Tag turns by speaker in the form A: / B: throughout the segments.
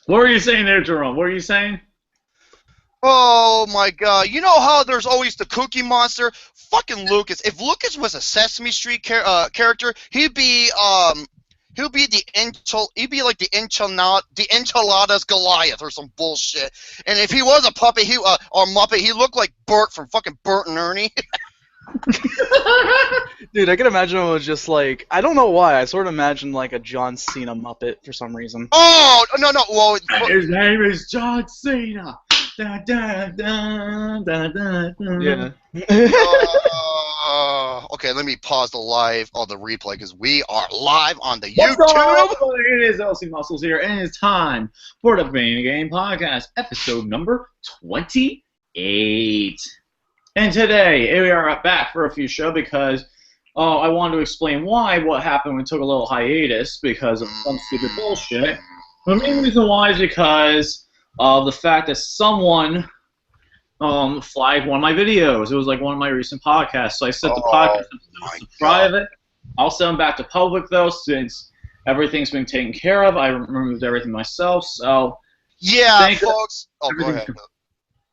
A: What were you saying there, Jerome? What were you saying?
B: Oh my god. You know how there's always the Cookie Monster? Fucking Lucas. If Lucas was a Sesame Street character, he'd be like the enchiladas Goliath or some bullshit. And if he was a puppet, or Muppet, he looked like Bert from fucking Bert and Ernie.
C: Dude, I can imagine it was just like, I don't know why, I sort of imagined like a John Cena Muppet for some reason.
B: Oh, no, well...
A: His name is John Cena. Da, da, da, da, da, da.
C: Yeah.
B: Okay, let me pause the replay, because we are live on the
A: What's
B: YouTube.
A: up? It is LC Muscles here, and it's time for the Pain Game Podcast, episode number 28. And today, we are back for a few shows because I wanted to explain what happened when we took a little hiatus because of some stupid bullshit. The main reason why is because of the fact that someone flagged one of my videos. It was like one of my recent podcasts, so I set the podcast to private. I'll send them back to public, though, since everything's been taken care of. I removed everything myself, so...
B: Yeah, folks... Oh, go ahead.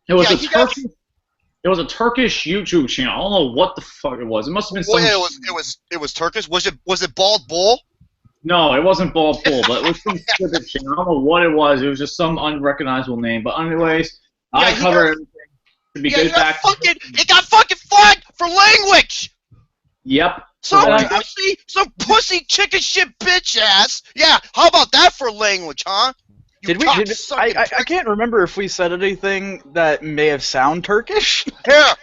A: It was It was a Turkish YouTube channel. I don't know what the fuck it was. It must have been some...
B: It was Turkish? Was it Bald Bull?
A: No, it wasn't Bald Bull, but it was some stupid channel. I don't know what it was. It was just some unrecognizable name. But anyways, I covered everything. To be good back.
B: It got fucking flagged for language!
A: Yep.
B: Some pussy chicken shit bitch ass! Yeah, how about that for language, huh?
C: I can't remember if we said anything that may have sound Turkish.
B: Here,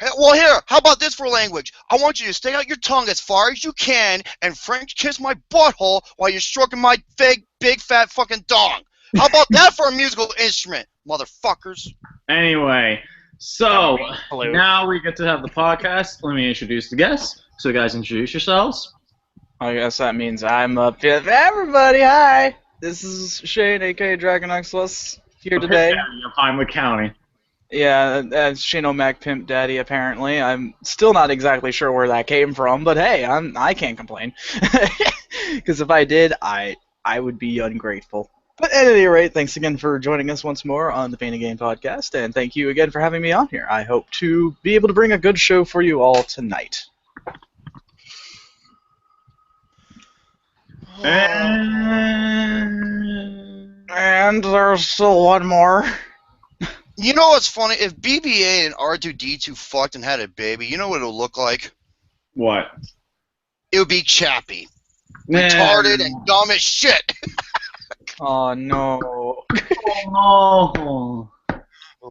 B: how about this for language? I want you to stick out your tongue as far as you can and French kiss my butthole while you're stroking my big fat fucking dong. How about that for a musical instrument, motherfuckers?
A: Anyway, so now we get to have the podcast. Let me introduce the guests. So guys, introduce yourselves.
C: I guess that means I'm up with everybody. Hi. This is Shane, aka Dragon Xless, here today.
A: Of Highwood County.
C: Yeah, that's Shane O'Mac Pimp Daddy, apparently. I'm still not exactly sure where that came from, but hey, I can't complain. Because if I did, I would be ungrateful. But at any rate, thanks again for joining us once more on the Pain and Game podcast, and thank you again for having me on here. I hope to be able to bring a good show for you all tonight. And there's still one more.
B: You know what's funny? If BB-8 and R2-D2 fucked and had a baby, you know what it would look like?
A: What?
B: It would be Chappie. Retarded and dumb as shit.
C: Oh, no.
A: Oh, no.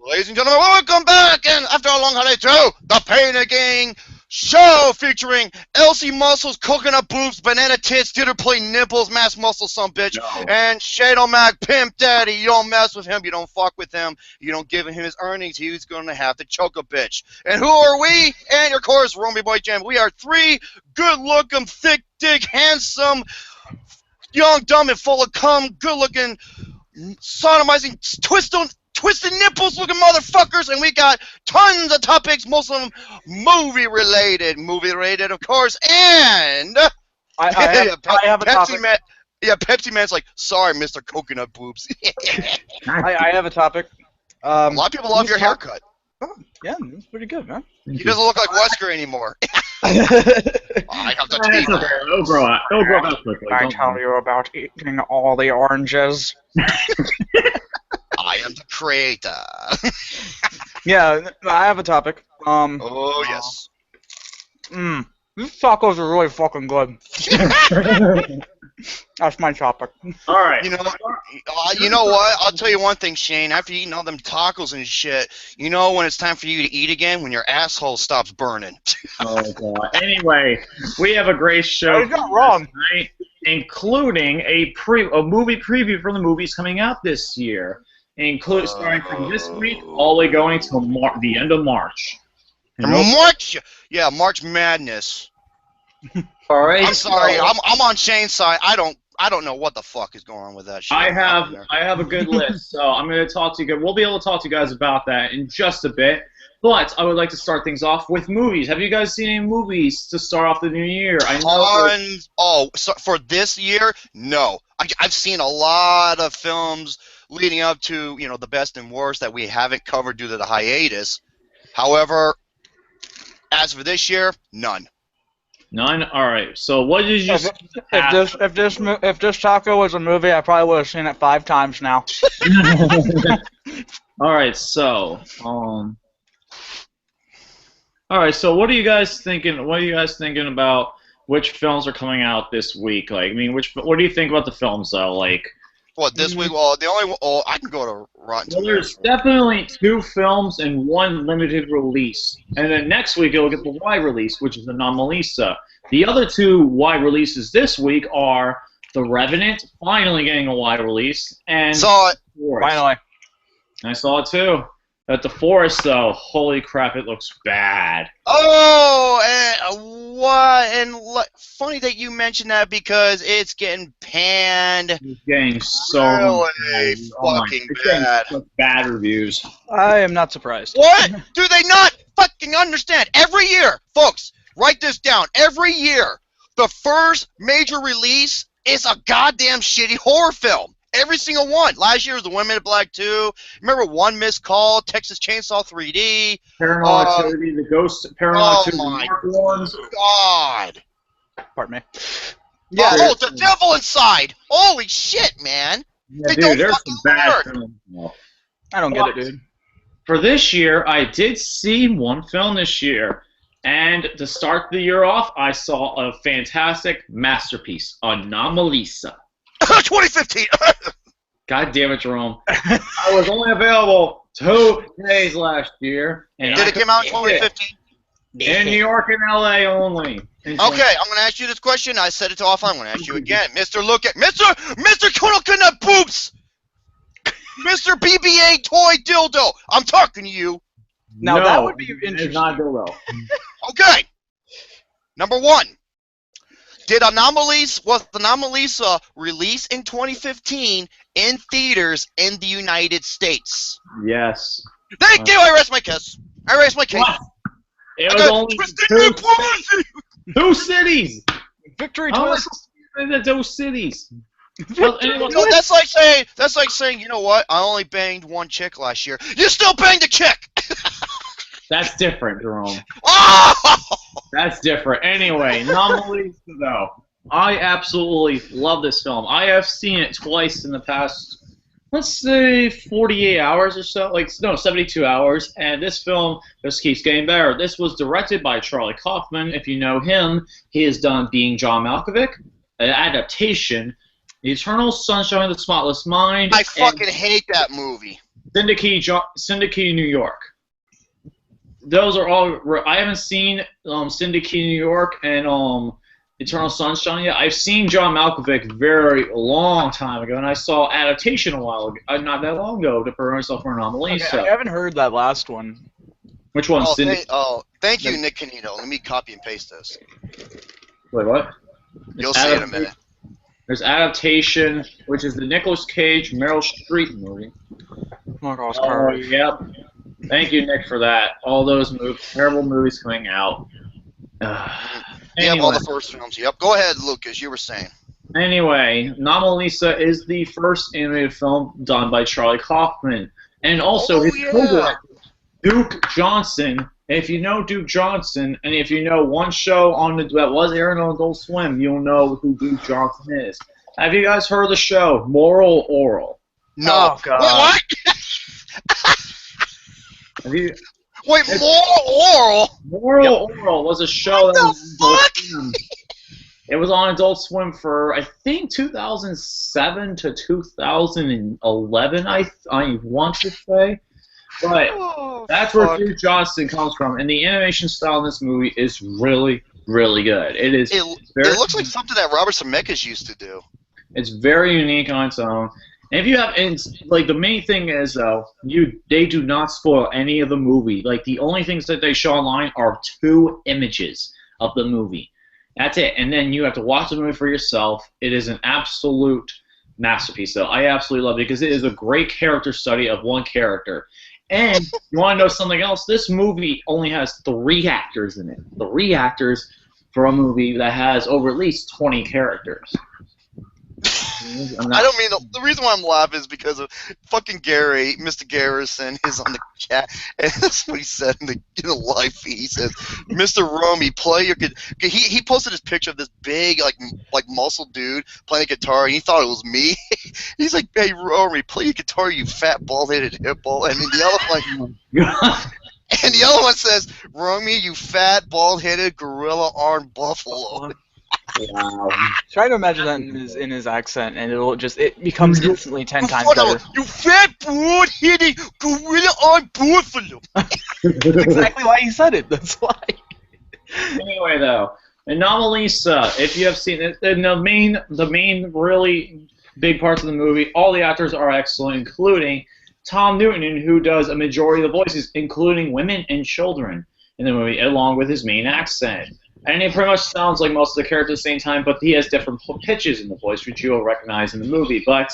B: Ladies and gentlemen, welcome back, and after a long holiday to the Pain and Gang show featuring LC Muscles, Coconut Boobs, Banana Tits, Theater Play Nipples, Mass Muscle Son Bitch, and Shade O'Mac Pimp Daddy. You don't mess with him, you don't fuck with him, you don't give him his earnings, he's gonna have to choke a bitch. And who are we? And your chorus, Romy Boy Jam. We are three good-looking, thick dick, handsome, young, dumb, and full of cum, good-looking, sodomizing, twisted nipples looking motherfuckers, and we got tons of topics, most of them movie related of course, and
C: I have a topic.
B: Pepsi Man's like, sorry, Mr. Coconut Boobs.
C: I have a topic.
B: A lot of people love your haircut.
C: Oh, yeah, that's pretty good, man.
B: He doesn't look like Wesker anymore. I have to
A: It's okay. It'll grow out quickly.
C: I tell you about eating all the oranges.
B: I am the creator.
C: Yeah, I have a topic.
B: Yes.
C: These tacos are really fucking good. That's my topic.
A: All right.
B: You know what? I'll tell you one thing, Shane. After eating all them tacos and shit, you know when it's time for you to eat again? When your asshole stops burning.
A: Oh, God. Anyway, we have a great show tonight, including a movie preview for the movies coming out this year. Starting from this week all the way going to the end of March.
B: March? Yeah, March Madness.
A: All right.
B: I'm sorry. I'm on Shane's side. I don't know what the fuck is going on with that shit.
A: I have a good list, so I'm going to talk to you guys. We'll be able to talk to you guys about that in just a bit. But I would like to start things off with movies. Have you guys seen any movies to start off the new year?
B: So for this year, no. I've seen a lot of films leading up to, the best and worst that we haven't covered due to the hiatus. However, as for this year, none.
A: None. All right. So what did you?
C: If this taco was a movie, I probably would have seen it 5 times now.
A: All right. So all right. So what are you guys thinking? What are you guys thinking about? Which films are coming out this week? Like, I mean, what do you think about the films though? Like,
B: what this week? Well, the only I can go to Rotten
A: well,
B: Tomatoes.
A: there's definitely 2 films and 1 limited release, and then next week it'll get the wide release, which is Anomalisa. The other 2 wide releases this week are The Revenant, finally getting a wide release, and
B: Saw it.
A: Forest.
C: Finally.
A: I saw it too. At The Forest, though, holy crap, it looks bad.
B: Oh, and what? And funny that you mentioned that because it's getting panned.
A: It's getting so
B: really fucking bad.
A: Such bad reviews.
C: I am not surprised.
B: What? Do they not fucking understand? Every year, folks, write this down. Every year, the first major release is a goddamn shitty horror film. Every single one. Last year was The Women in Black 2. Remember One Missed Call, Texas Chainsaw 3D.
A: Paranormal Activity, the Ghost, Paranormal Activity,
B: my
A: ones.
B: God.
C: Pardon me.
B: Yeah. Oh, the devil inside. Holy shit, man.
A: Yeah,
B: They
A: dude,
B: don't
A: there's
B: fucking
A: some bad
B: learn.
A: films.
C: I don't get it, dude.
A: For this year, I did see 1 film this year. And to start the year off, I saw a fantastic masterpiece, Anomalisa.
B: 2015.
A: God damn it, Jerome. I was only available 2 days last year. And
B: Did it come out in 2015?
A: In New York and LA only.
B: Okay, I'm going to ask you this question. I said it to offline. I'm going to ask you again. Mr. Kunal Boobs! Mr. BBA Toy Dildo! I'm talking to you.
C: Now,
A: no,
C: that would be
A: it's
C: interesting.
A: not Dildo.
B: Okay. Number 1. Was Anomalisa released in 2015 in theaters in the United States?
A: Yes.
B: Thank you. I rest my case.
A: What? It was only 2 cities.
C: Victory
A: How
C: twist.
A: much in those cities? Well, anyway,
B: No, that's like saying, you know what? I only banged 1 chick last year. You still banged a chick.
A: that's different, Jerome.
B: Oh!
A: That's different. Anyway, Anomalisa, though. I absolutely love this film. I have seen it twice in the past, let's say, 48 hours or so. 72 hours. And this film just keeps getting better. This was directed by Charlie Kaufman. If you know him, he has done Being John Malkovich, an adaptation, The Eternal Sunshine of the Spotless Mind.
B: I fucking hate that movie.
A: Syndicate New York. Those are all. I haven't seen Syndicate New York and Eternal Sunshine yet. I've seen John Malkovich very long time ago, and I saw Adaptation a while ago, not that long ago, to prepare myself for Anomalisa.
C: Okay, I haven't heard that last one.
A: Which one?
B: Thank you, Nick Canito. Let me copy and paste this.
A: Wait, what?
B: You'll see in a minute.
A: There's Adaptation, which is the Nicolas Cage, Meryl Streep movie. Oh, yep. Thank you, Nick, for that. All those terrible movies coming out.
B: Yep, all the first films. Yep. Go ahead, Lucas. You were saying.
A: Anyway, Anomalisa is the first animated film done by Charlie Kaufman. And also his co-director, Duke Johnson. And if you know Duke Johnson, and if you know one show that was airing on Adult Swim, you'll know who Duke Johnson is. Have you guys heard of the show, Moral Oral?
B: No.
C: Oh, God.
B: What? Wait,
A: Moral Oral was a show that was on Adult Swim. It was on Adult Swim for, I think, 2007 to 2011, I want to say. But that's where Duke Johnson comes from. And the animation style in this movie is really, really good. It
B: looks like something that Robert Zemeckis used to do.
A: It's very unique on its own. And if you have, the main thing is though, they do not spoil any of the movie. Like the only things that they show online are 2 images of the movie. That's it. And then you have to watch the movie for yourself. It is an absolute masterpiece, though. I absolutely love it because it is a great character study of one character. And you want to know something else? This movie only has 3 actors in it. 3 actors for a movie that has over at least 20 characters. I'm
B: I
A: not.
B: don't mean the reason why I'm laughing is because of fucking Gary, Mr. Garrison, is on the chat, and that's what he said in the live feed. He says, "Mr. Romy, play your he posted his picture of this big like muscle dude playing a guitar, and he thought it was me. He's like, "Hey Romy, play your guitar, you fat bald-headed hippo," and then the other one. And the other one says, "Romy, you fat, bald-headed, gorilla-armed buffalo."
A: Wow.
C: Try to imagine that in his accent, and it becomes instantly 10 times
B: Buffalo,
C: better.
B: you fat, bald-headed, gorilla-armed buffalo.
C: That's exactly why he said it. That's why.
A: Anyway, though, Anomalisa, if you have seen it, the main really big parts of the movie, all the actors are excellent, including Tom Newton, who does a majority of the voices, including women and children in the movie, along with his main accent. And he pretty much sounds like most of the characters at the same time, but he has different pitches in the voice, which you'll recognize in the movie. But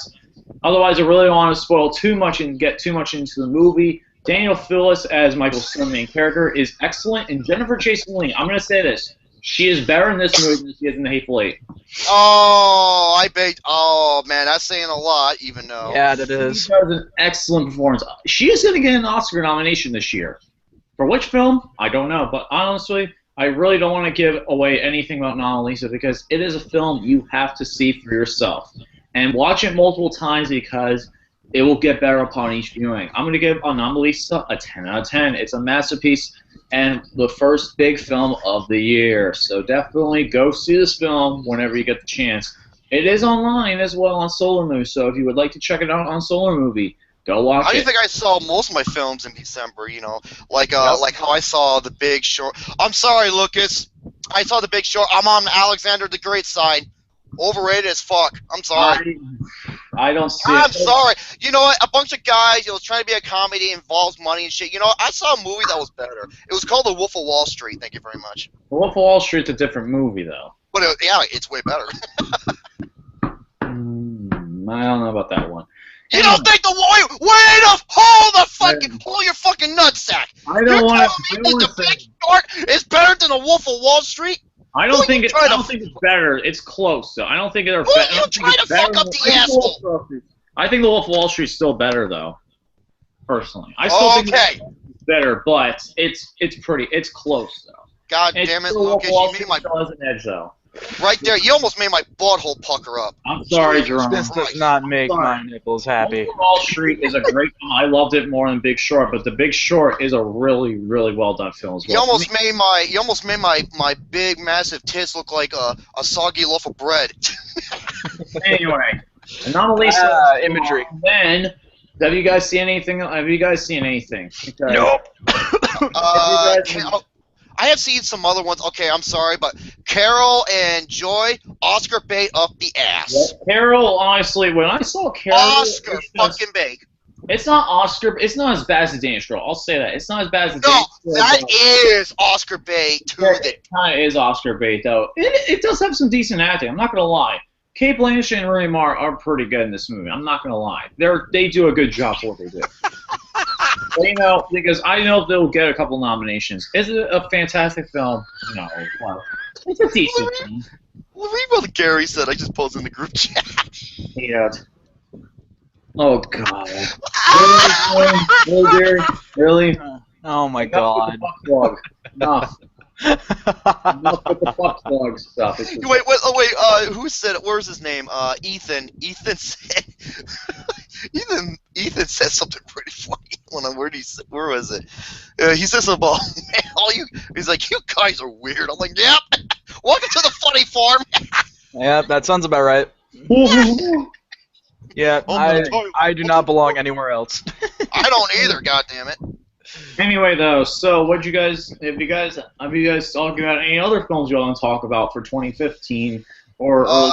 A: otherwise, I really don't want to spoil too much and get too much into the movie. Daniel Phillips as Michael's son, main character, is excellent, and Jennifer Jason Leigh, I'm going to say this, she is better in this movie than she is in The Hateful Eight.
B: Oh, I bet. Oh, man, that's saying a lot, even though.
C: Yeah, that is.
A: She does an excellent performance. She is going to get an Oscar nomination this year. For which film? I don't know, but honestly, I really don't want to give away anything about Anomalisa because it is a film you have to see for yourself. And watch it multiple times because it will get better upon each viewing. I'm going to give Anomalisa a 10 out of 10. It's a masterpiece and the first big film of the year. So definitely go see this film whenever you get the chance. It is online as well on Solar Movie, so if you would like to check it out on Solar Movie, go watch
B: I
A: it.
B: think I saw most of my films in December, you know, like how I saw The Big Short. I'm sorry, Lucas. I saw The Big Short. I'm on Alexander the Great side. Overrated as fuck. I'm sorry.
A: I don't see
B: I'm
A: it.
B: sorry. You know what? A bunch of guys, you know, trying to be a comedy, involves money and shit. You know, I saw a movie that was better. It was called The Wolf of Wall Street. Thank you very much.
A: The Wolf of Wall Street's a different movie, though.
B: But yeah, it's way better.
A: I don't know about that one.
B: You don't think hold your fucking nutsack.
A: I don't want to.
B: The Big Short is better than The Wolf of Wall Street?
A: I don't think it's better. It's close, though. I don't think they're better.
B: You trying to fuck up the asshole?
A: I think The Wolf of Wall Street's still better, though. Personally, I still think it's better, but it's close, though.
B: God damn it, Lucas! You made my
A: still has an edge, though.
B: right there. You almost made my butthole pucker up.
A: I'm sorry, Jerome.
C: This does not make my nipples happy.
A: Wolf of Wall Street is a great film. I loved it more than Big Short, but The Big Short is a really, really well done film as well.
B: You almost made my big massive tits look like a soggy loaf of bread.
A: Anyway, Anomalisa
C: imagery.
A: Then, have you guys seen anything? Because,
C: Nope.
B: I have seen some other ones. Okay, I'm sorry, but Carol and Joy, Oscar bait up the ass.
A: Yeah, Carol, honestly, when I saw Carol,
B: Oscar fucking bait.
A: It's not Oscar. It's not as bad as the Danish Girl. I'll say that. It's not as bad as the
B: No,
A: Danish Girl.
B: that is Oscar bait too.
A: It kind of is Oscar bait, though. It does have some decent acting. I'm not gonna lie. Kate Blanchett and Rooney Mara are pretty good in this movie. I'm not gonna lie. They do a good job for what they do. But, you know, because I know they'll get a couple nominations. Is it a fantastic film? No. Well, it's a decent film.
B: Read what Gary said. I just posted in the group chat.
A: Yeah. Oh God. Really, Gary? Really?
C: Oh my God.
A: Enough. Enough with the fuck dog stuff.
B: Wait. Who said it? Where's his name? Ethan. Ethan said. Ethan said something pretty funny. Where was it? He said something about he's like, you guys are weird. I'm like, yep. Welcome to the funny farm.
C: Yeah, that sounds about right. Yeah, I do not belong anywhere else.
B: I don't either. God damn it.
A: Anyway, though, so have you guys talking about any other films you want to talk about for 2015 or?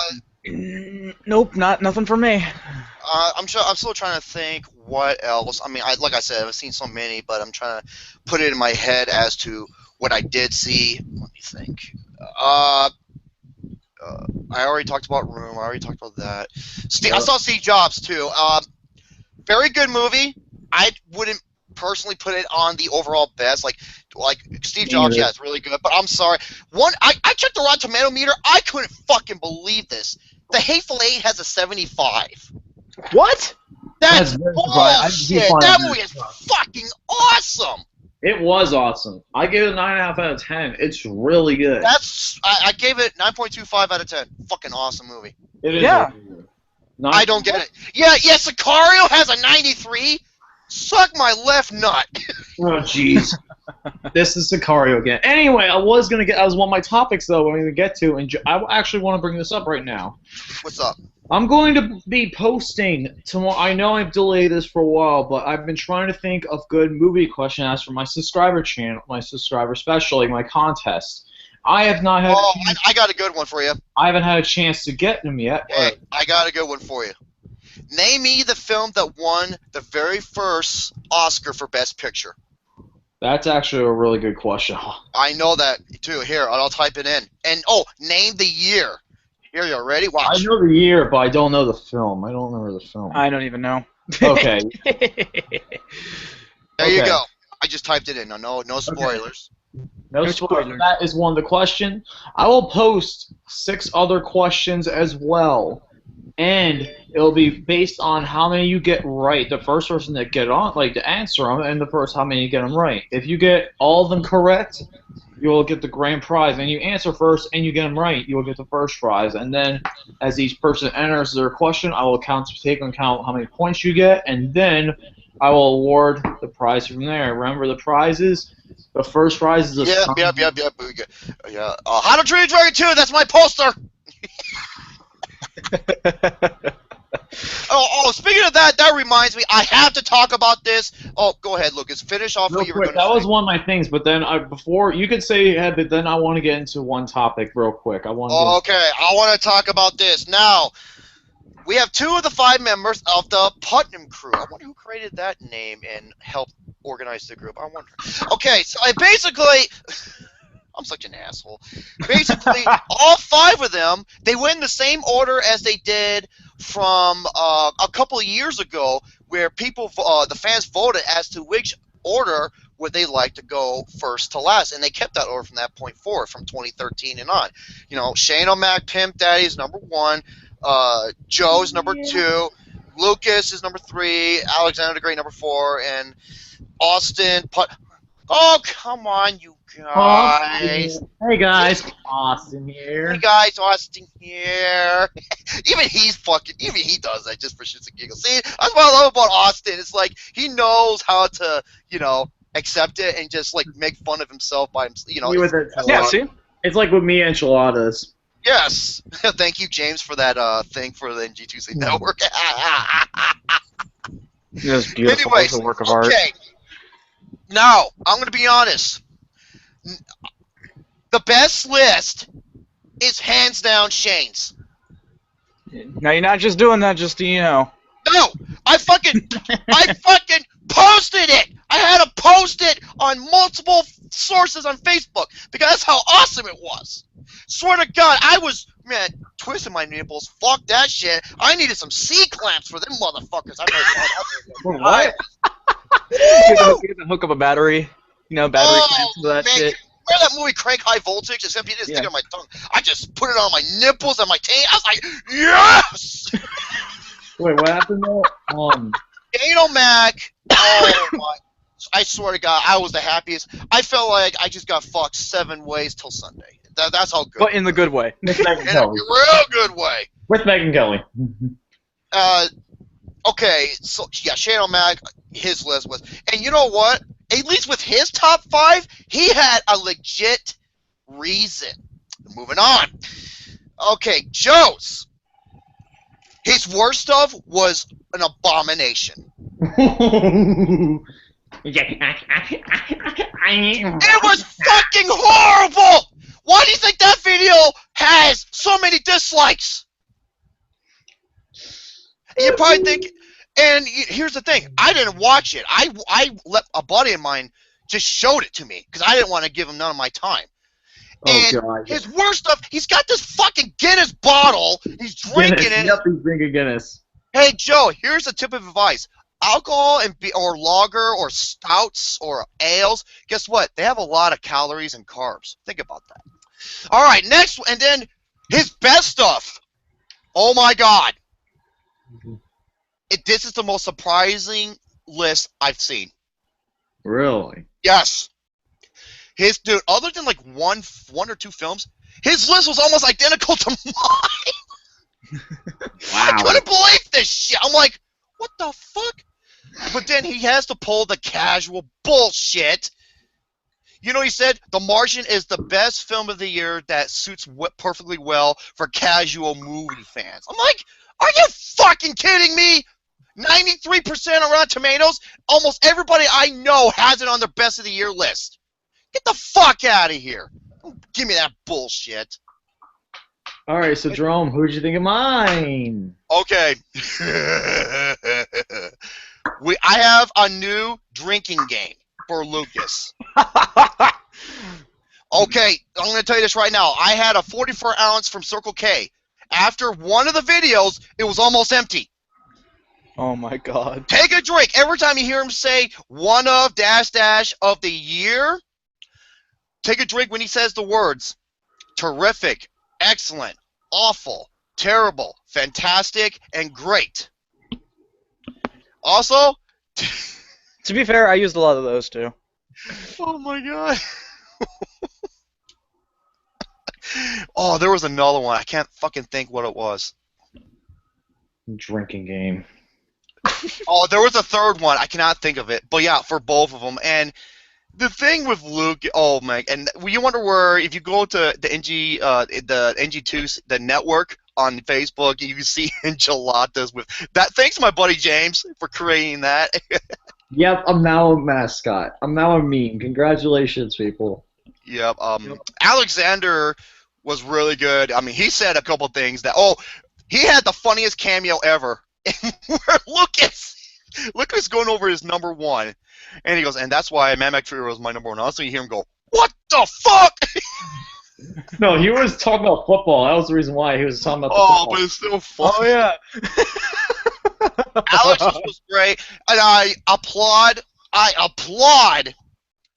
C: Nope, nothing for me.
B: I'm still trying to think what else. I mean, like I said, I've seen so many, but I'm trying to put it in my head as to what I did see. Let me think. I already talked about Room. I already talked about that. I saw Steve Jobs too. Very good movie. I wouldn't personally put it on the overall best. Like Steve Jobs, yeah, it's really good. But I'm sorry. I checked the Rotten Tomato meter. I couldn't fucking believe this. The Hateful Eight has a 75.
C: What?
B: That's
A: very surprising.
B: bullshit. That movie is fucking awesome.
A: It was awesome. I gave it a 9.5 out of 10. It's really good.
B: I gave it 9.25 out of 10. Fucking awesome movie.
A: It is.
C: Yeah.
A: Really good.
B: I don't get it. Yeah, Sicario has a 93. Suck my left nut.
A: Oh, jeez. This is Sicario again. Anyway, that was one of my topics, though, we're going to get to, and I actually want to bring this up right now.
B: What's up?
A: I'm going to be posting tomorrow. I know I've delayed this for a while, but I've been trying to think of good movie questions for my subscriber channel, my subscriber special, like my contest. I have not had.
B: Oh, I got a good one for you.
A: I haven't had a chance to get them yet.
B: Hey, I got a good one for you. Name me the film that won the very first Oscar for Best Picture.
A: That's actually a really good question.
B: I know that too. Here, I'll type it in. And name the year. Here you are. Ready? Watch.
A: I know the year, but I don't know the film. I don't remember the film.
C: I don't even know.
A: Okay.
B: There you go. I just typed it in. No spoilers.
A: No spoilers. That is one of the questions. I will post 6 other questions as well. And it'll be based on how many you get right. The first person that get on, to answer them, and the first how many you get them right. If you get all of them correct, you'll get the grand prize. And you answer first, and you get them right, you'll get the first prize. And then, as each person enters their question, I will take into account how many points you get, and then I will award the prize from there. Remember the prizes? The first prize is a
B: Yeah. How to Train Your Dragon 2. That's my poster. Speaking of that reminds me, I have to talk about this. Oh, go ahead, Lucas. Finish off what you were going to say.
A: That was one of my things, but then before you could say ahead, but then I want to get into one topic real quick. I want to talk about this. Now, we have 2 of the 5 members of the Putnam crew. I wonder who created that name and helped organize the group. I wonder. Okay, so I'm such an asshole. Basically, all 5 of them, they went in the same order as they did from a couple of years ago, where the fans voted as to which order would they like to go first to last, and they kept that order from that point forward, from 2013 and on. Shane O'Mac, Pimp Daddy is number 1, Joe's number 2, Lucas is number 3, Alexander the Great number 4, and Austin. Oh, come on, you guys. Hey guys, Austin here.
B: Hey guys, Austin here. Even he does that just for shits and giggles. See, that's what I love about Austin. It's like he knows how to, accept it and just make fun of himself by himself.
C: Yeah, see?
A: It's like with me enchiladas.
B: Yes. Thank you, James, for that thing for the NG2C network.
C: It's beautiful.
B: Anyways,
C: It's a work of art.
B: Okay. Now, I'm going to be honest. The best list is hands down Shane's.
C: Now you're not just doing that just to,
B: No! I fucking posted it! I had to post it on multiple sources on Facebook because that's how awesome it was. Swear to God, I was, twisting my nipples. Fuck that shit. I needed some C-clamps for them motherfuckers.
A: What?
C: You have to hook up a battery, battery clamps to that shit.
B: Remember that movie Crank High Voltage? Except he didn't stick it on my tongue. I just put it on my nipples and my taint. I was like, yes!
A: Wait, what happened though?
B: Shane O'Mac. Oh my! I swear to God, I was the happiest. I felt like I just got fucked 7 ways till Sunday. That's how good.
C: But in the good way.
B: In a real good way.
A: With Megan Kelly.
B: Okay, so yeah, Shane O'Mac, his list was, and you know what? At least with his top 5, he had a legit reason. Moving on. Okay, Joe's. His worst stuff was an abomination. It was fucking horrible! Why do you think that video has so many dislikes? You probably think, and here's the thing, I didn't watch it. I let a buddy of mine just showed it to me because I didn't want to give him none of my time. And
A: God.
B: His worst stuff, he's got this fucking Guinness bottle, he's drinking it.
A: Yep, he's drinking Guinness.
B: Hey Joe, here's a tip of advice. Alcohol or lager or stouts or ales, guess what? They have a lot of calories and carbs. Think about that. All right, next, and then his best stuff. Oh my God! This is the most surprising list I've seen.
A: Really?
B: Yes. His dude, other than like one or two films, his list was almost identical to mine.
A: Wow.
B: I couldn't believe this shit. I'm like, what the fuck? But then he has to pull the casual bullshit. You know, he said The Martian is the best film of the year that suits perfectly well for casual movie fans. I'm like, are you fucking kidding me? 93% on Rotten Tomatoes. Almost everybody I know has it on their best of the year list. Get the fuck out of here. Don't give me that bullshit.
A: All right, so Jerome, who'd you think of mine?
B: Okay. I have a new drinking game for Lucas. Okay, I'm going to tell you this right now. I had a 44-ounce from Circle K. After one of the videos, it was almost empty.
C: Oh my God.
B: Take a drink. Every time you hear him say one of dash of the year, take a drink when he says the words terrific, excellent, awful, terrible, fantastic, and great. Also,
C: To be fair, I used a lot of those too.
B: oh my God. Oh, there was another one. I can't fucking think what it was.
A: Drinking game.
B: Oh, there was a third one. I cannot think of it. But yeah, for both of them. And the thing with Luke, oh man, and you wonder where if you go to the NG2, the network on Facebook, you can see enchiladas with that. Thanks to my buddy James for creating that.
A: Yep, I'm now a mascot. I'm now a meme. Congratulations, people.
B: Yep. Alexander was really good. I mean, he said a couple things that. Oh, he had the funniest cameo ever. Where Lucas going over his number one, and he goes, and that's why Mad Max Fury was my number one. Also, you hear him go, "What the fuck?"
A: No, he was talking about football. That was the reason why he was talking about the
B: Oh,
A: football.
B: but it's still fun.
C: Oh yeah.
B: Alex was great, and I applaud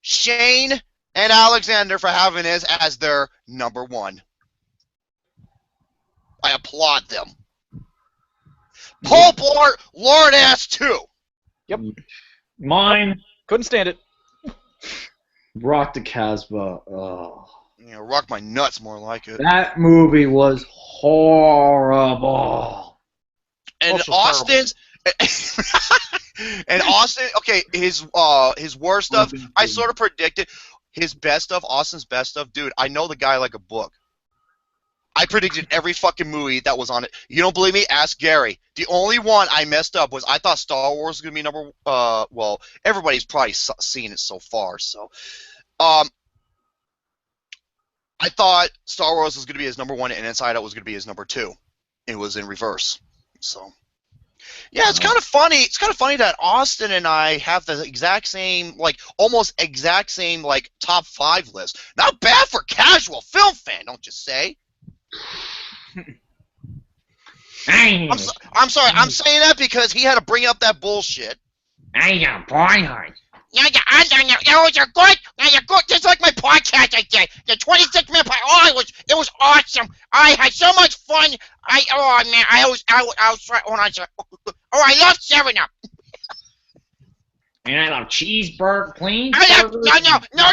B: Shane and Alexander for having this as their number one. I applaud them. Paul Blart, Lord ass too.
C: Yep.
A: Mine,
C: Couldn't stand it.
A: Rock the Casbah. Oh.
B: You know, rock my nuts more like it.
A: That movie was horrible.
B: And
C: Also
B: Austin's and Austin, okay, his worst stuff, I sort of predicted. His best stuff, Austin's best stuff, dude, I know the guy like a book. I predicted every fucking movie that was on it. You don't believe me? Ask Gary. The only one I messed up was I thought Star Wars was going to be number well, everybody's probably seen it so far, so I thought Star Wars was going to be his number one and Inside Out was going to be his number two. It was in reverse. So yeah, it's kind of funny. It's kind of funny that Austin and I have the exact same, like, almost exact same, like, top 5 list. Not bad for casual film fan, don't you say? I'm sorry. I'm saying that because he had to bring up that bullshit.
A: Yeah, boy.
B: You're good. You're good. Just like my podcast I did. The 26-minute podcast. Oh, it was awesome. I had so much fun. I was hold on. Oh, I love 7-Up.
A: And I love cheeseburger, plain
B: No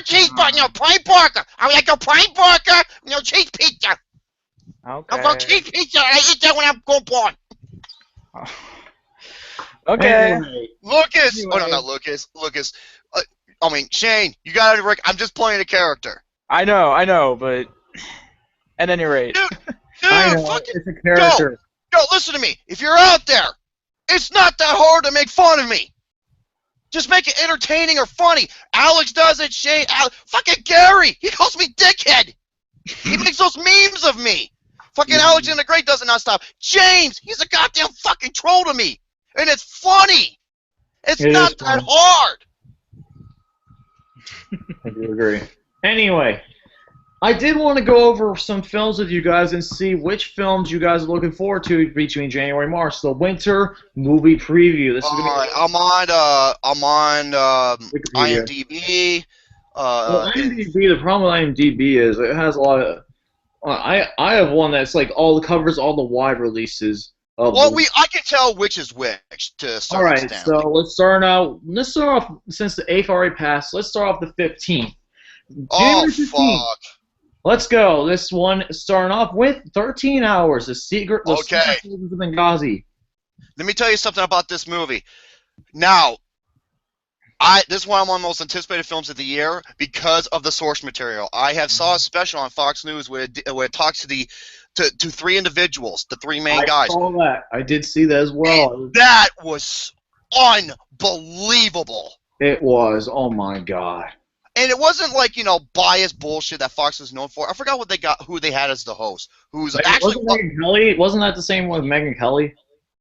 B: cheeseburger. No plain burger. I like a plain burger. No cheese pizza.
C: Okay.
B: I'll go cheese pizza. I eat that when I'm going born.
C: Okay.
A: Anyway.
B: Lucas. Oh no, not Lucas. Lucas. I mean Shane. You got it, Rick. I'm just playing a character.
C: I know, but at any rate.
B: Dude,
A: I know,
B: fucking
A: it's a character.
B: Yo, listen to me. If you're out there, it's not that hard to make fun of me. Just make it entertaining or funny. Alex does it. Shane. Fucking Gary. He calls me dickhead. He makes those memes of me. Fucking Alex the Great does it nonstop. James. He's a goddamn fucking troll to me. And it's funny. It's not that hard.
A: I do agree. Anyway, I did want to go over some films with you guys and see which films you guys are looking forward to between January and March. The winter movie preview. This is gonna be
B: I'm on IMDb.
A: well, IMDb. The problem with IMDb is it has a lot of I have one that's like covers all the wide releases of
B: Well,
A: the.
B: I can tell which is which to a
A: All
B: certain
A: right,
B: extent.
A: so let's start out. Let's start off since the 8th already passed. Let's start off the 15th.
B: Oh,
A: January 15th.
B: fuck.
A: Let's go. This one starting off with 13 Hours. The Secret
B: Okay.
A: Soldiers of Benghazi.
B: Let me tell you something about this movie. Now, this is one of my most anticipated films of the year because of the source material. I have saw a special on Fox News where it talks to three individuals, the three main guys.
A: I saw that. I did see that as well.
B: And that was unbelievable.
A: It was. Oh my god.
B: And it wasn't like, biased bullshit that Fox was known for. I forgot who they had as the host. Who's actually
A: wasn't Megyn Kelly? Wasn't that the same one with Megyn Kelly?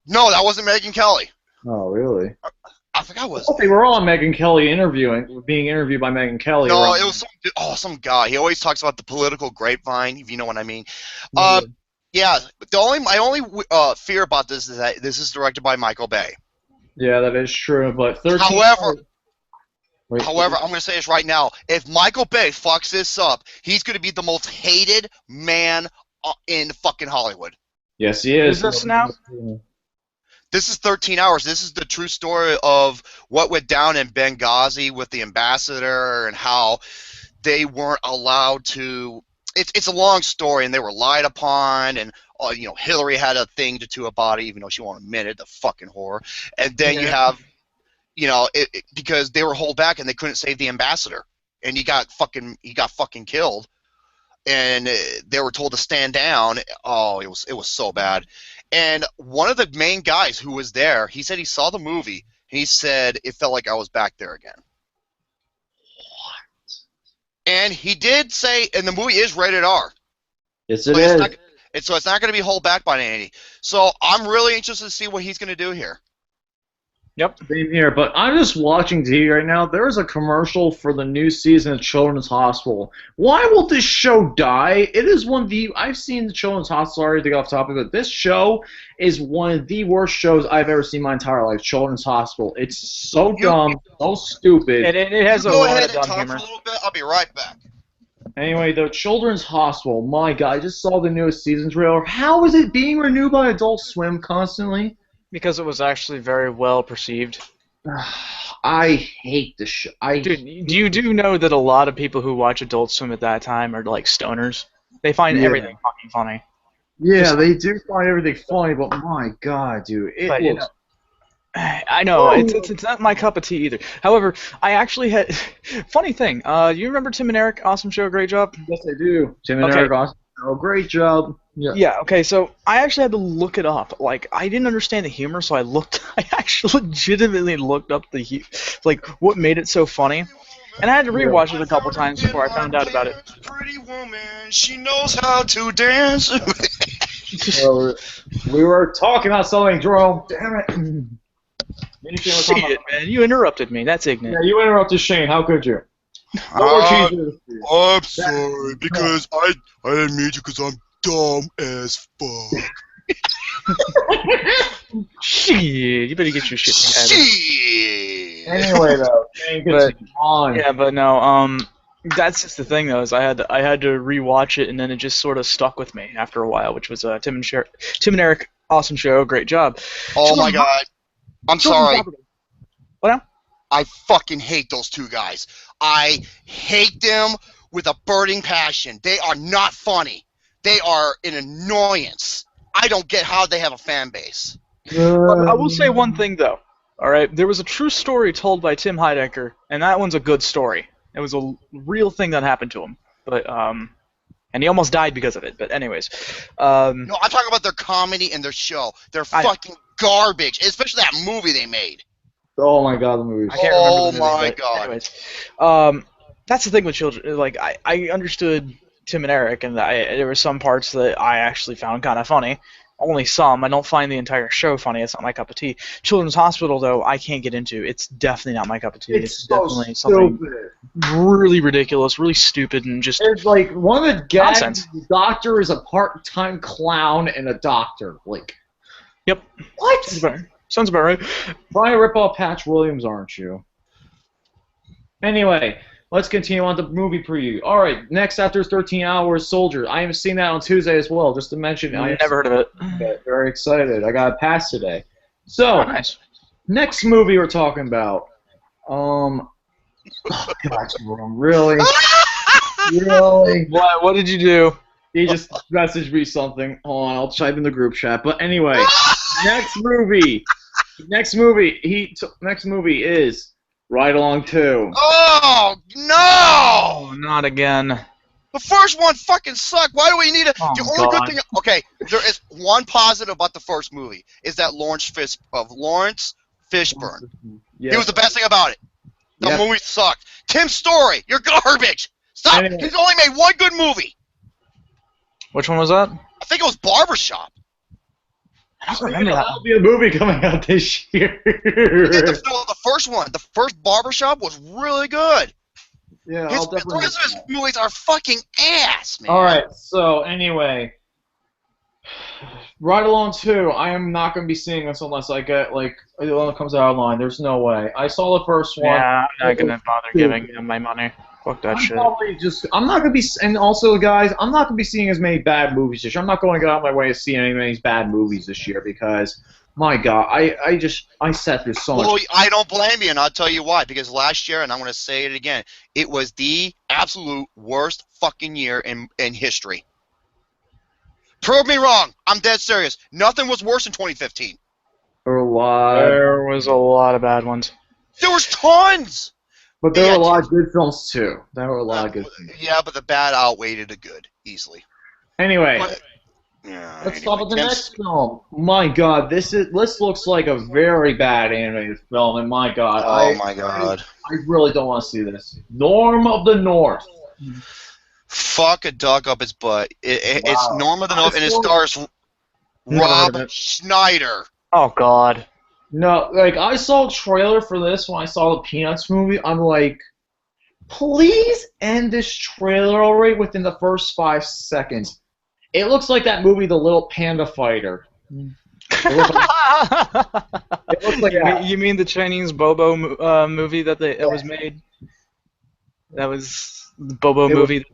B: No, that wasn't Megyn Kelly.
A: Oh, really?
B: I forgot what it was.
A: They were all on Megyn Kelly being interviewed by Megyn Kelly.
B: No, it was some guy. He always talks about the political grapevine, if you know what I mean. Yeah, my only fear about this is that this is directed by Michael Bay.
A: Yeah, that is true. But 13.
B: However, I'm going to say this right now. If Michael Bay fucks this up, he's going to be the most hated man in fucking Hollywood.
A: Yes, he is.
C: Is this now?
B: This is 13 Hours. This is the true story of what went down in Benghazi with the ambassador and how they weren't allowed to. It's a long story, and they were lied upon, and Hillary had a thing to about it, even though she won't admit it. The fucking whore. And then you have, because they were held back and they couldn't save the ambassador, and he got fucking killed, and they were told to stand down. Oh, it was so bad. And one of the main guys who was there, he said he saw the movie. He said it felt like I was back there again. What? And he did say, and the movie is rated R.
A: Yes, it is.
B: So it's not going to be held back by any. So I'm really interested to see what he's going to do here.
C: Yep.
A: Same here, but I'm just watching TV right now. There is a commercial for the new season of Children's Hospital. Why will this show die? It is one of the... I've seen the Children's Hospital already to go off topic, but this show is one of the worst shows I've ever seen in my entire life, Children's Hospital. It's so dumb, so stupid.
C: It has a
B: Go
C: lot
B: ahead
C: of
B: and
C: dumb
B: talk
C: humor.
B: for a little bit. I'll be right back.
A: Anyway, the Children's Hospital, my God, I just saw the newest season trailer. How is it being renewed by Adult Swim constantly?
C: Because it was actually very well perceived.
A: I hate the show.
C: Dude, you do know that a lot of people who watch Adult Swim at that time are like stoners? They find everything fucking funny.
A: Yeah, they do find everything funny, but my God, dude,
C: I know, it's not my cup of tea either. However, I actually had... Funny thing, you remember Tim and Eric? Awesome show, great job?
A: Yes, I do. Tim and Eric, awesome show, great job.
C: Yeah, okay, so I actually had to look it up. Like, I didn't understand the humor, so I actually legitimately looked up what made it so funny. And I had to rewatch it a couple times before I found out about it.
B: Pretty woman, she knows how to dance.
A: We were talking about something, Jerome. Damn it.
C: Shit, man, you interrupted me. That's ignorant.
A: Yeah, you interrupted Shane. How could you?
B: I'm sorry, because I didn't mean to, because I'm dumb as fuck.
C: Shit, you better get your shit together.
B: Shit.
A: Anyway, though,
C: yeah, but no, that's just the thing though, is I had to rewatch it, and then it just sort of stuck with me after a while, which was Tim and Eric, awesome show, great job.
B: Oh my God, I'm sorry.
C: What now?
B: I fucking hate those two guys. I hate them with a burning passion. They are not funny. They are an annoyance. I don't get how they have a fan base.
C: I will say one thing though. All right, there was a true story told by Tim Heidecker, and that one's a good story. It was a real thing that happened to him, but and he almost died because of it. But anyways,
B: no, I'm talking about their comedy and their show. They're fucking garbage, especially that movie they made.
A: Oh my God, the movie.
C: I can't remember the movie,
B: my God.
C: Anyways, that's the thing with children. Like I understood Tim and Eric, and there were some parts that I actually found kind of funny. Only some. I don't find the entire show funny. It's not my cup of tea. Children's Hospital, though, I can't get into. It's definitely not my cup of tea. It's definitely something really ridiculous, really stupid, and just
A: it's like one of the gags.
C: Nonsense.
A: The doctor is a part-time clown and a doctor. Like,
C: yep.
A: What?
C: Sounds about right.
A: Trying to rip off Patch Williams, aren't you? Anyway, let's continue on to movie preview. All right, next after 13 Hours, Soldier. I am seeing that on Tuesday as well. Just to mention, I am
C: Never heard of it.
A: very excited. I got a pass today. So,
C: Oh, nice.
A: next movie we're talking about. Oh God, really? Really?
C: What did you do?
A: He just messaged me something. Hold on, I'll type in the group chat. But anyway, next movie. Next movie is Ride Along 2.
B: Oh no!
C: Oh, not again.
B: The first one fucking sucked. Why do we need a?
C: Oh,
B: the only
C: God.
B: good thing. Okay, there is one positive about the first movie is that Lawrence Fishburne.
A: Yes.
B: He was the best thing about it. The
A: Yes.
B: movie sucked. Tim Story, you're garbage. Stop.
A: Anyway.
B: He's only made one good movie.
C: Which one was that?
B: I think it was Barbershop.
C: I don't remember that.
A: That'll be a movie coming out this year.
B: The first one, the first Barbershop was really good.
A: Yeah,
B: The
A: I'll definitely.
B: rest of his movies are fucking ass, man.
A: All right. So anyway, Ride Along 2. I am not going to be seeing this unless I get when it comes out online. There's no way. I saw the first one.
C: Yeah, I'm not gonna bother giving him my money. Fuck that shit.
A: I'm not gonna be, and also guys, I'm not gonna be seeing as many bad movies this year. I'm not going to go out of my way to see any of these bad movies this year because, my God, I sat through so much.
B: Well, I don't blame you, and I'll tell you why. Because last year, and I'm going to say it again, it was the absolute worst fucking year in history. Prove me wrong. I'm dead serious. Nothing was worse in 2015.
A: There were a lot,
C: There was a lot of bad ones.
B: There was tons.
A: but there were a lot of good films too. There were a lot of good films.
B: Yeah, but the bad outweighed the good easily.
A: Anyway.
B: But, yeah,
A: Let's start with the
B: Tim's-
A: next film. My God, this looks like a very bad animated film, and my God,
B: Oh my God.
A: I really don't want to see this. Norm of the North.
B: Fuck a duck up its butt. It's
A: Wow.
B: Norm of the North, and it
A: Never
B: stars
A: heard
B: Rob
A: of it.
B: Schneider.
C: Oh God.
A: No, I saw a trailer for this when I saw the Peanuts movie. I'm like, please end this trailer already within the first 5 seconds. It looks like that movie, The Little Panda Fighter. It looks like that.
C: You mean the Chinese Bobo movie that was made? That was the Bobo
A: It was
C: movie.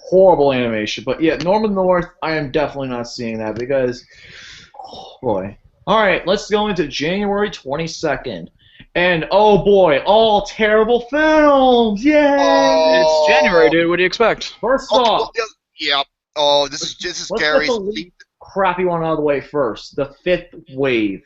A: Horrible animation. But yeah, Norm of the North, I am definitely not seeing that because, oh boy. All right, let's go into January 22nd. And oh boy, all terrible films! Yay!
B: Oh.
C: It's January, dude. What do you expect?
A: First
B: Oh,
A: off,
B: yeah. Oh, this is
A: let's
B: Gary's.
A: get the least crappy one out of the way first. The Fifth Wave.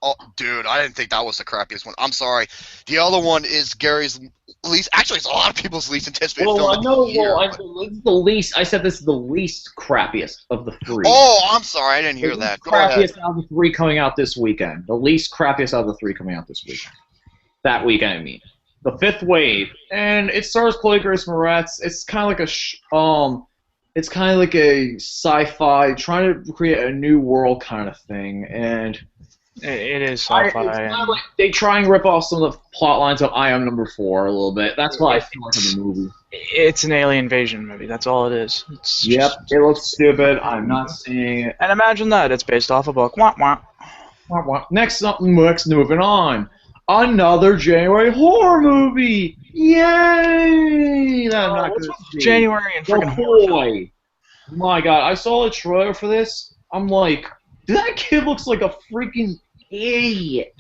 B: Oh, dude, I didn't think that was the crappiest one. I'm sorry. The other one is Gary's least. Actually, it's a lot of people's least anticipated
A: Well,
B: film
A: I
B: of
A: know.
B: the year.
A: It's the least. I said this is the least crappiest of the three.
B: Oh, I'm sorry. I didn't hear
A: The
B: that.
A: least
B: Go ahead.
A: crappiest out of the three coming out this weekend. The least crappiest out of the three coming out this weekend. That weekend, I mean. The Fifth Wave, and it stars Chloe Grace Moretz. It's kind of like it's kind of like a sci-fi, trying to create a new world kind of thing, and
C: It is
A: it's
C: sci-fi.
A: kind of like they try and rip off some of the plot lines of I Am Number 4 a little bit. That's what I feel like of the movie.
C: It's an alien invasion movie. That's all it is. It's
A: Yep,
C: just-
A: it looks stupid. I'm not seeing it.
C: And imagine that it's based off a book. Wah, wah.
A: Next, moving on. Another January horror movie! Yay! That I'm not
C: What's
A: gonna
C: with
A: see.
C: January and
A: The
C: freaking horror films?
A: Boy. My God, I saw a trailer for this. I'm like, that kid looks like a freaking idiot.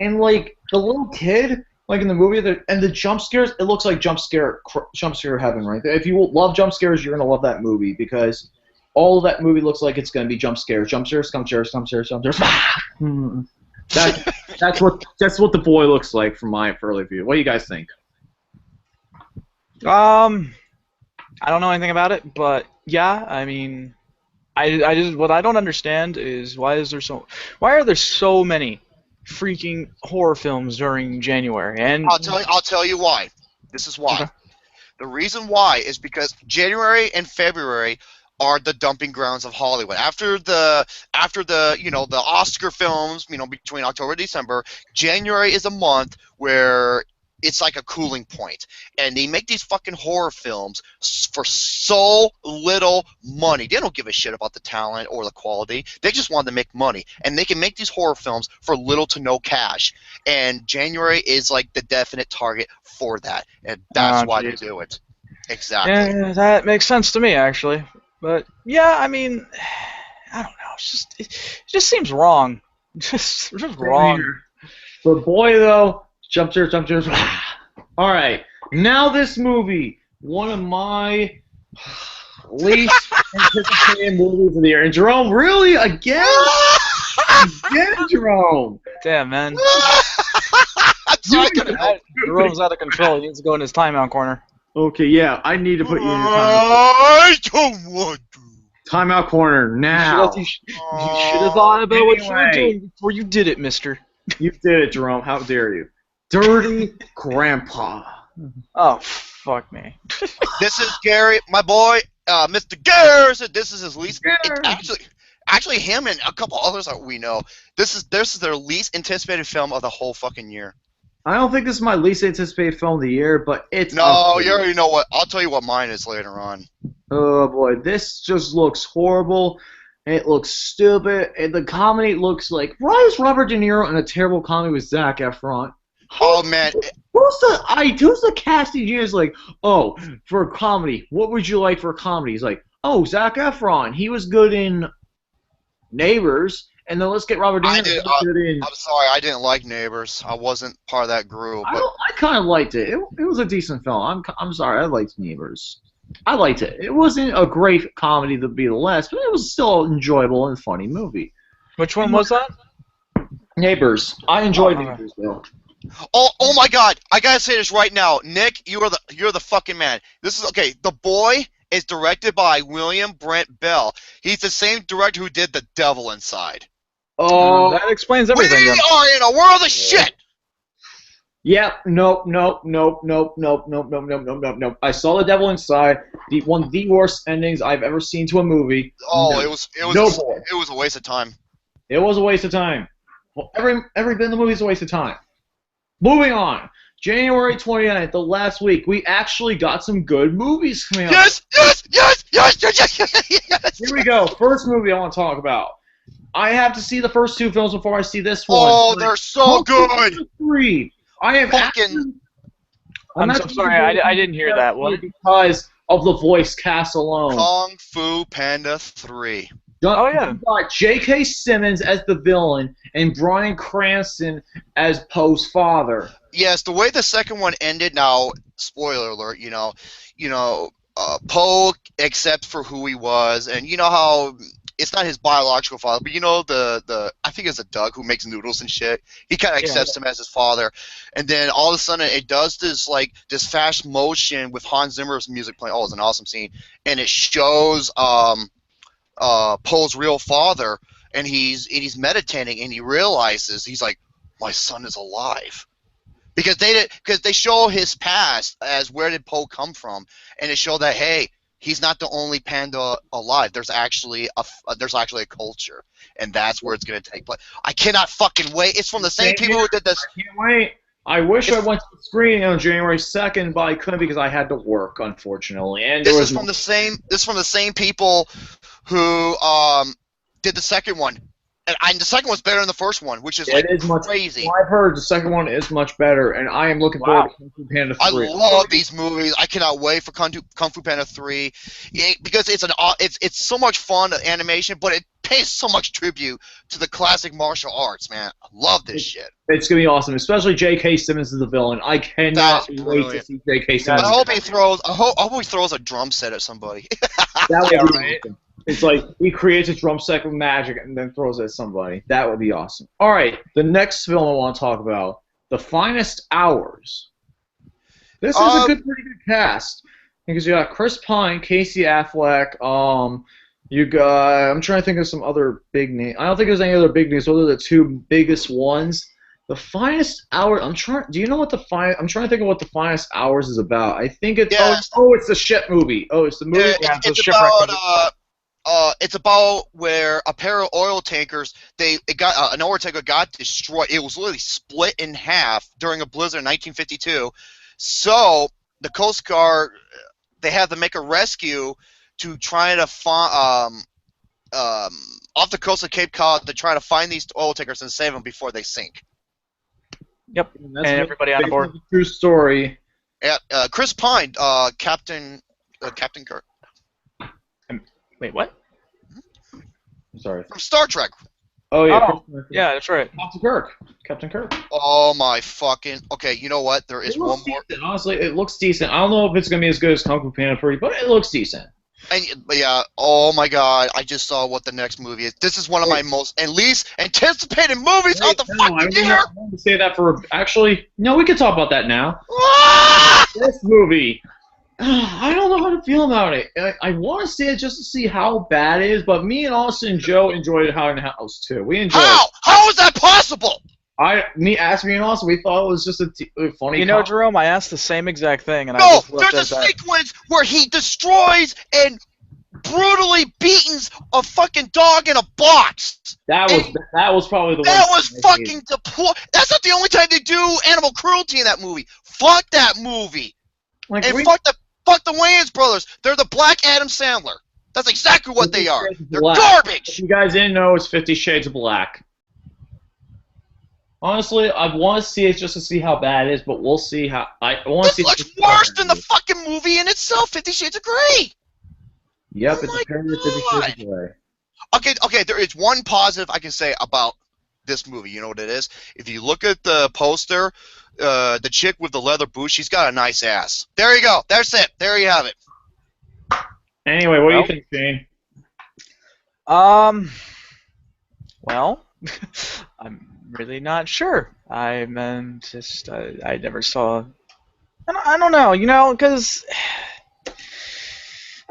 A: And like the little kid, like in the movie, and the jump scares, it looks like jump scare heaven right there. If you love jump scares, you're gonna love that movie because all of that movie looks like it's gonna be jump scares. That's what the boy looks like from my early view. What do you guys think?
C: I don't know anything about it, but yeah, I mean, I just what I don't understand is why are there so many freaking horror films during January? And
B: I'll tell you why. This is why.
C: Okay.
B: The reason why is because January and February are the dumping grounds of Hollywood. After the the Oscar films, between October and December, January is a month where it's like a cooling point. And they make these fucking horror films for so little money. They don't give a shit about the talent or the quality. They just want to make money. And they can make these horror films for little to no cash. And January is like the definite target for that. And that's why they do it. Exactly.
C: Yeah, that makes sense to me, actually. But, yeah, I mean, I don't know. It just seems wrong. Just wrong.
A: But boy, though, jump scares. All right, now this movie, one of my least anticipated movies of the year. And Jerome, really? Again? Again, Jerome?
C: Damn, man.
B: Sorry,
C: Jerome's out of control. He needs to go in his timeout corner.
A: Okay, yeah, I need to put you in your
B: I don't want to.
A: timeout corner now.
C: You should have thought about what you were doing before you did it, mister.
A: You did it, Jerome. How dare you? Dirty Grandpa.
C: Oh, fuck me.
B: This is Gary, my boy, Mr. Garrison. This is his least. Actually, him and a couple others that we know. This is their least anticipated film of the whole fucking year.
A: I don't think this is my least anticipated film of the year, but it's
B: No, you already know what. I'll tell you what mine is later on.
A: Oh boy, this just looks horrible. It looks stupid. And the comedy looks like, why is Robert De Niro in a terrible comedy with Zac Efron?
B: Oh man,
A: Who's the casting genius? Like, oh, for a comedy, what would you like for a comedy? He's like, oh, Zac Efron. He was good in Neighbors, and then let's get Robert De Niro.
B: I'm sorry, I didn't like Neighbors. I wasn't part of that group. But
A: I kind of liked it. It was a decent film. I'm sorry, I liked Neighbors. I liked it. It wasn't a great comedy to be the less, but it was still an enjoyable and funny movie.
C: Which one was that?
A: Neighbors. I enjoyed Neighbors, though.
B: Oh my God! I gotta say this right now, Nick. You're the fucking man. This is okay. The Boy is directed by William Brent Bell. He's the same director who did The Devil Inside.
A: Oh,
C: that explains everything.
B: We are in a world of shit.
A: Yep. Nope. I saw The Devil Inside. One of the worst endings I've ever seen to a movie.
B: Oh,
A: no.
B: it was a waste of time.
A: It was a waste of time. Well, every bit of the movie is a waste of time. Moving on. January 29th, the last week, we actually got some good movies coming out.
B: Yes.
A: Here we go. First movie I want to talk about. I have to see the first two films before I see this one.
B: Oh, they're so good.
A: 3. I am
B: fucking.
C: I'm so sorry, I didn't hear that one.
A: Because of the voice cast alone.
B: Kung Fu Panda 3.
C: Oh, yeah.
A: You got J.K. Simmons as the villain and Bryan Cranston as Poe's father.
B: Yes, the way the second one ended. Now, spoiler alert. Poe accepts for who he was, and you know how it's not his biological father, but you know the I think it's a Doug who makes noodles and shit. He kind of accepts him as his father, and then all of a sudden it does this fast motion with Hans Zimmer's music playing. Oh, it's an awesome scene, and it shows Poe's real father, and he's meditating, and he realizes he's like, my son is alive, because they show his past as where did Poe come from, and it showed that hey, he's not the only panda alive. There's actually a culture, and that's where it's gonna take place. I cannot fucking wait. It's from the same people who did this.
A: I can't wait. I wish I went to the screening on January 2nd, but I couldn't because I had to work, unfortunately. And
B: this is from the same people who did the second one. And the second one's better than the first one, which is crazy.
A: I've heard the second one is much better, and I am looking forward to Kung Fu Panda 3.
B: I love these movies. I cannot wait for Kung Fu Panda 3 because it's so much fun animation, but it pays so much tribute to the classic martial arts, man. I love this shit.
A: It's gonna be awesome, especially J.K. Simmons is the villain. I cannot wait to see J.K. Simmons.
B: I hope he throws a drum set at somebody.
A: That would be awesome. It's like he creates a drum set with magic and then throws it at somebody. That would be awesome. All right, the next film I want to talk about, The Finest Hours. This is a pretty good cast because you got Chris Pine, Casey Affleck. You got. I'm trying to think of some other big names. I don't think there's any other big names. Those are the two biggest ones. The Finest Hours. Do you know what I'm trying to think of what The Finest Hours is about. I think it's. Yeah. Oh, it's the shit movie. Oh, it's the movie.
B: It's about. it's about where a pair of oil tankers, an oil tanker got destroyed. It was literally split in half during a blizzard in 1952. So the Coast Guard, they had to make a rescue to try to find off the coast of Cape Cod to try to find these oil tankers and save them before they sink.
C: Yep, and everybody on board.
A: True story.
B: Yeah, Chris Pine, Captain Kirk.
C: Wait, what?
A: I'm sorry.
B: From Star Trek.
A: Oh yeah.
C: Oh, yeah, that's right.
A: Captain Kirk. Captain Kirk.
B: Oh my fucking. Okay, you know what? There is one more.
A: Decent. Honestly, it looks decent. I don't know if it's gonna be as good as Kung Fu Panda 3, but it looks decent.
B: And yeah, oh my God! I just saw what the next movie is. This is one of my most and least anticipated movies of the fucking year.
A: I wanted to say that for actually. No, we can talk about that now.
B: Ah!
A: This movie. I don't know how to feel about it. I want to see it just to see how bad it is, but me and Austin and Joe enjoyed it Hot in the House too. We enjoyed it.
B: How is that possible?
A: Me and Austin, we thought it was just a funny.
C: You know, Jerome, I asked the same exact thing, and
B: no,
C: I just looked
B: there's
C: at
B: a
C: that.
B: sequence where he destroys and brutally beatens a fucking dog in a box.
A: That was probably the one.
B: That was fucking That's not the only time they do animal cruelty in that movie. Fuck that movie.
A: Like,
B: And fuck the Wayans brothers. They're the Black Adam Sandler. That's exactly what they are. They're garbage.
A: If you guys didn't know, it's 50 Shades of Black. Honestly, I want to see it just to see how bad it is, but we'll see how.
B: This looks worse than the fucking movie in itself. 50 Shades of Grey.
A: Yep,
B: Oh
A: it's
B: my
A: a parody of 50 Shades of Grey.
B: Okay, there is one positive I can say about this movie. You know what it is? If you look at the poster, the chick with the leather boots, she's got a nice ass. There you go. That's it. There you have it.
A: Anyway, what do you think, Shane?
C: Well, I'm really not sure. I never saw. I don't know, because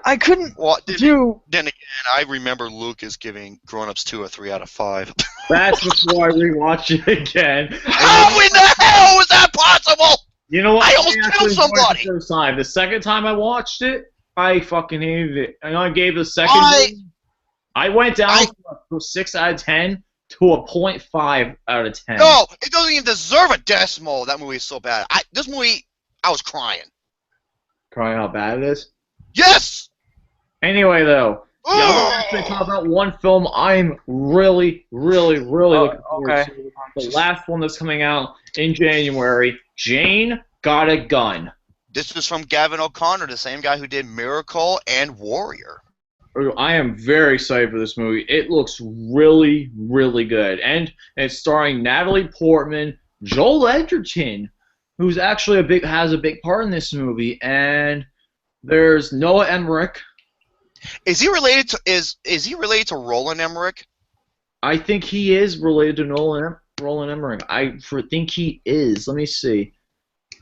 C: I couldn't do.
B: Then again, I remember Lucas giving Grown Ups 2 a 3 out of 5.
A: That's before I rewatched it again.
B: How in the hell was that possible?
A: You know what?
B: I almost killed somebody.
A: The first time. The second time I watched it, I fucking hated it. And I gave the second. I went down from 6 out of 10 to a 0.5 out of 10.
B: No, it doesn't even deserve a decimal. That movie is so bad. This movie, I was crying.
A: Crying how bad it is?
B: Yes!
A: Anyway, though, I'm going to talk about one film I'm really, really, really looking forward to. The last one that's coming out in January, Jane Got a Gun.
B: This was from Gavin O'Connor, the same guy who did Miracle and Warrior.
A: I am very excited for this movie. It looks really, really good. And it's starring Natalie Portman, Joel Edgerton, who's actually has a big part in this movie, and there's Noah Emmerich.
B: Is he related to Roland Emmerich?
A: I think he is related to Roland Emmerich. I think he is. Let me see.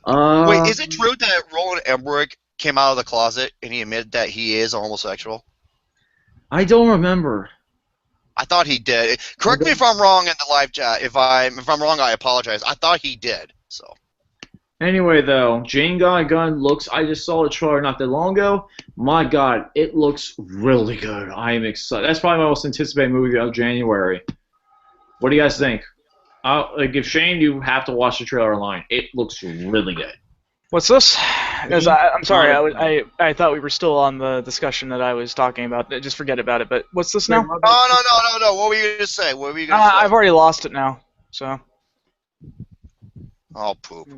B: Wait, is it true that Roland Emmerich came out of the closet and he admitted that he is a homosexual?
A: I don't remember.
B: I thought he did. Correct me if I'm wrong in the live chat. If I'm wrong, I apologize. I thought he did. So.
A: Anyway, though, Jane Got a Gun looks. I just saw the trailer not that long ago. My God, it looks really good. I am excited. That's probably my most anticipated movie of January. What do you guys think? If Shane, you have to watch the trailer online. It looks really good.
C: What's this? Because I'm sorry, I thought we were still on the discussion that I was talking about. Just forget about it. But what's this now?
B: No. What were you going to say?
C: I've already lost it now. So.
B: Oh, poop.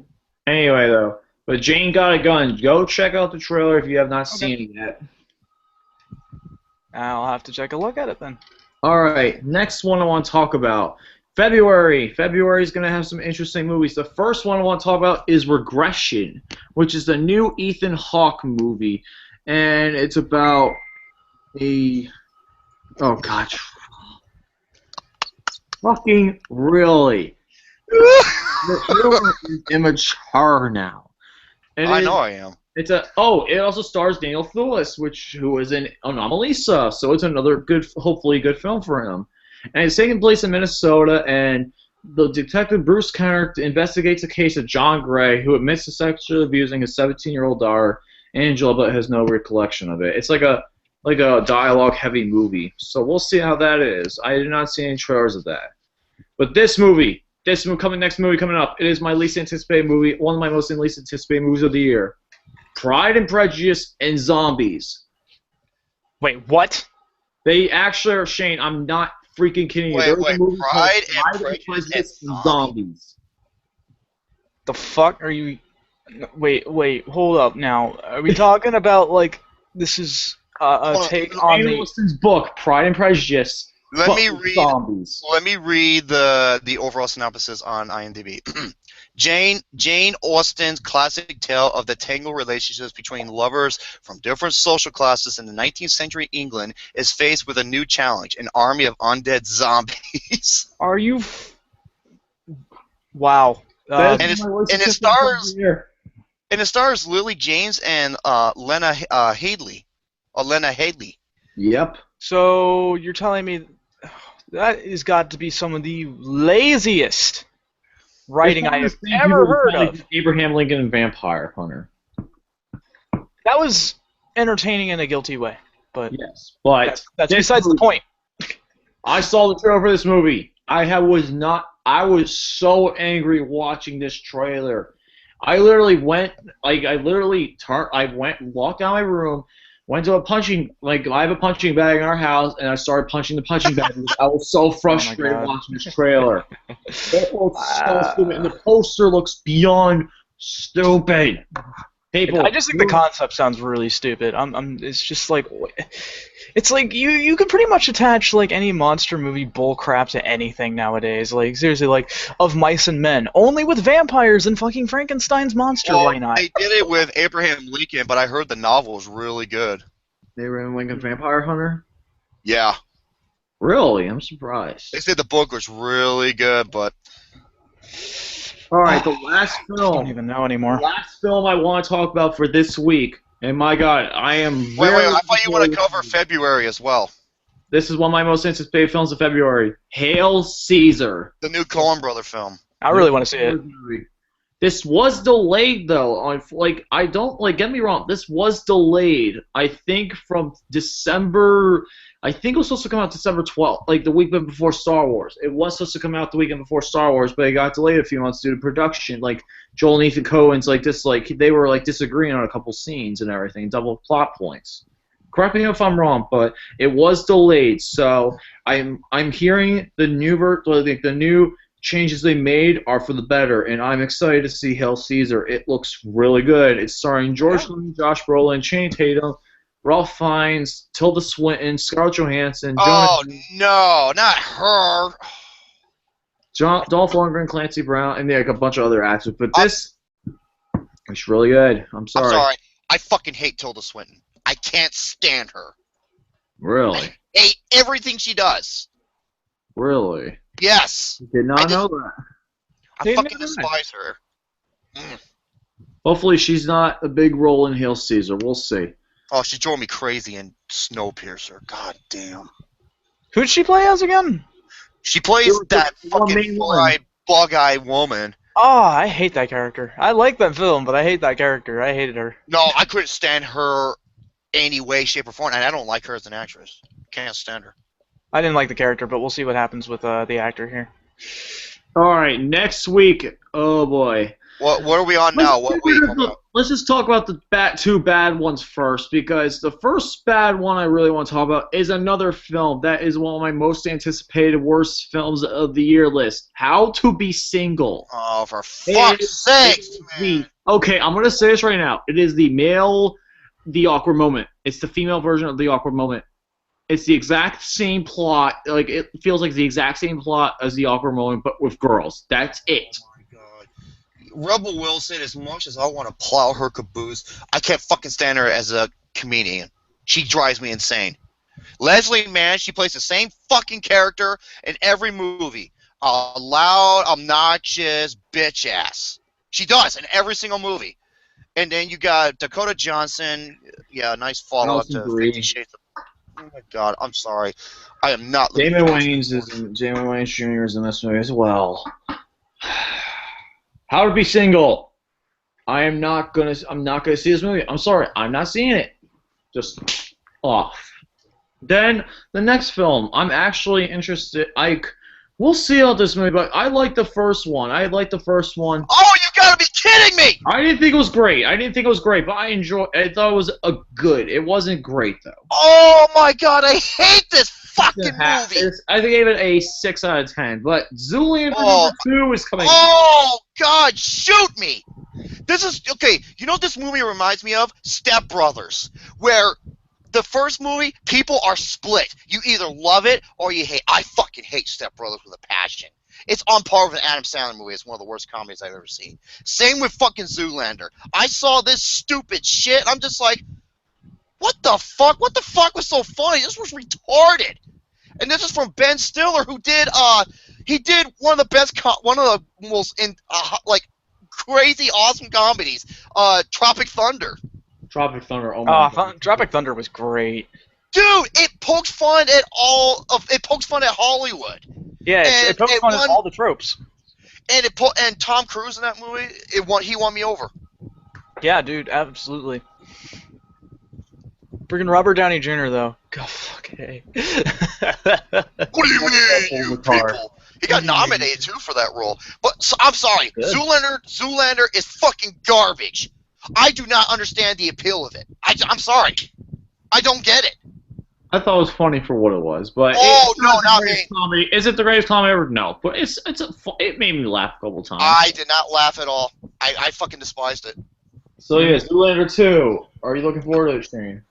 A: Anyway, though, but Jane Got a Gun. Go check out the trailer if you have not seen it yet.
C: I'll have to take a look at it then.
A: All right, next one I want to talk about. February. February is going to have some interesting movies. The first one I want to talk about is Regression, which is the new Ethan Hawke movie. And it's about a... Oh, God. Fucking really. The humor is immature now.
B: I know I am.
A: It also stars Daniel Lewis, who is in Anomalisa, so it's another hopefully good film for him. And it's taking place in Minnesota, and the detective Bruce Kenner investigates a case of John Gray, who admits to sexually abusing his 17-year-old daughter, Angela, but has no recollection of it. It's like a like a dialogue-heavy movie. So we'll see how that is. I did not see any trailers of that. But next movie coming up, it is my least anticipated movie, one of my most least anticipated movies of the year. Pride and Prejudice and Zombies.
C: Wait, what?
A: They actually are, Shane, I'm not freaking kidding you.
B: Wait,
A: There's a movie called
B: Pride and Prejudice
A: and
B: and
A: Zombies.
C: The fuck are you... Wait, hold up now. Are we talking about, like, this is a take on
A: Jane
C: the...
A: Austen's book, Pride and Prejudice.
B: Let me read.
A: Zombies.
B: Let me read the overall synopsis on IMDb. Jane Austen's classic tale of the tangled relationships between lovers from different social classes in the 19th century England is faced with a new challenge: an army of undead zombies.
C: Are you... Wow.
B: And it stars Lily James and Lena Headey. Lena Headey.
A: Yep.
C: So you're telling me that has got to be some of the laziest writing I have ever heard of.
A: Abraham Lincoln and Vampire Hunter.
C: That was entertaining in a guilty way, but
A: yes, but
C: that's besides the point.
A: I saw the trailer for this movie. I was so angry watching this trailer. I literally went, walked down my room, went to I have a punching bag in our house, and I started punching the punching bag. I was so frustrated watching this trailer. It looks so stupid, and the poster looks beyond stupid.
C: I just think the concept sounds really stupid. It's just like, it's like you could pretty much attach like any monster movie bullcrap to anything nowadays. Like seriously, like Of Mice and Men, only with vampires and fucking Frankenstein's monster.
B: Well,
C: why not?
B: They did it with Abraham Lincoln, but I heard the novel was really good.
A: Abraham Lincoln Vampire Hunter?
B: Yeah.
A: Really? I'm surprised.
B: They said the book was really good, but...
A: Alright, the last film.
C: I don't even know anymore.
A: The last film I want to talk about for this week, and my god, I am
B: Wait, I thought you want to cover February as well.
A: This is one of my most anticipated films of February. Hail Caesar.
B: The new Coen Brother film.
C: I really want to see it.
A: This was delayed though. Get me wrong. This was delayed. I think from December. I think it was supposed to come out December 12th, like the week before Star Wars. It was supposed to come out the weekend before Star Wars, but it got delayed a few months due to production. Like Joel and Ethan Coen's they were disagreeing on a couple scenes and everything, double plot points. Correct me if I'm wrong, but it was delayed. So I'm hearing the new changes they made are for the better, and I'm excited to see Hail Caesar. It looks really good. It's starring George Clooney, Josh Brolin, Channing Tatum, Ralph Fiennes, Tilda Swinton, Scarlett Johansson.
B: No, not her.
A: Dolph Lundgren, Clancy Brown, and a bunch of other actors. But this is really good. I'm sorry.
B: I fucking hate Tilda Swinton. I can't stand her.
A: Really?
B: I hate everything she does.
A: Really?
B: Yes.
A: Did not know that.
B: I fucking despise her.
A: Hopefully she's not a big role in Hail Caesar. We'll see.
B: Oh, she drove me crazy in Snowpiercer. God damn.
C: Who'd she play as again?
B: She plays that fucking four-eyed, bug-eyed woman.
C: Oh, I hate that character. I like that film, but I hate that character. I hated her.
B: No, I couldn't stand her any way, shape, or form, and I don't like her as an actress. Can't stand her.
C: I didn't like the character, but we'll see what happens with the actor here.
A: All right, next week. Oh boy.
B: What are we on now? What week?
A: Let's just talk about the two bad ones first, because the first bad one I really want to talk about is another film that is one of my most anticipated worst films of the year list. How to Be Single.
B: Oh, for fuck's sake, man.
A: Okay, I'm gonna say this right now. It is the awkward moment. It's the female version of The Awkward Moment. It's the exact same plot. Like, it feels like the exact same plot as The Awkward Moment, but with girls. That's it.
B: Oh my god. Rebel Wilson, as much as I want to plow her caboose, I can't fucking stand her as a comedian. She drives me insane. Leslie Mann, she plays the same fucking character in every movie. A loud, obnoxious bitch ass. She does in every single movie. And then you got Dakota Johnson. Yeah, nice follow-up to 50 Shades of... Oh my god, I'm sorry. I am not...
A: Damon Wayans Jr. is in this movie as well. How to Be Single. I'm not gonna see this movie. I'm sorry, I'm not seeing it. Just off. Then the next film, I'm actually interested. We'll see how this movie, but I like the first one.
B: Oh, you gotta be kidding me!
A: I didn't think it was great. But I thought it was good. It wasn't great though.
B: Oh my god, I hate this fucking movie!
A: I gave it a 6 out of 10. But Zoolander number 2 is coming.
B: Oh god, shoot me! This is okay. You know what this movie reminds me of? Step Brothers, where the first movie, people are split. You either love it or you hate. I fucking hate Step Brothers with a passion. It's on par with an Adam Sandler movie. It's one of the worst comedies I've ever seen. Same with fucking Zoolander. I saw this stupid shit. I'm just like, what the fuck? What the fuck was so funny? This was retarded. And this is from Ben Stiller, who did he did one of the best, one of the most like crazy awesome comedies, Tropic Thunder.
A: Tropic Thunder. Oh my God.
C: Tropic Thunder was great.
B: Dude, it pokes fun at Hollywood.
C: Yeah, it pokes fun at all the tropes.
B: And Tom Cruise in that movie, he won me over.
C: Yeah, dude, absolutely. Freaking Robert Downey Jr. though. God, fucking hey.
B: What do you mean, you people? He got nominated too for that role. But I'm sorry, Zoolander is fucking garbage. I do not understand the appeal of it. I'm sorry. I don't get it.
A: I thought it was funny for what it was, but
B: not me.
A: Comedy. Is it the greatest comedy ever? No, but it made me laugh a couple times.
B: I did not laugh at all. I fucking despised it.
A: So yeah, Zoolander 2. Are you looking forward to it, Shane?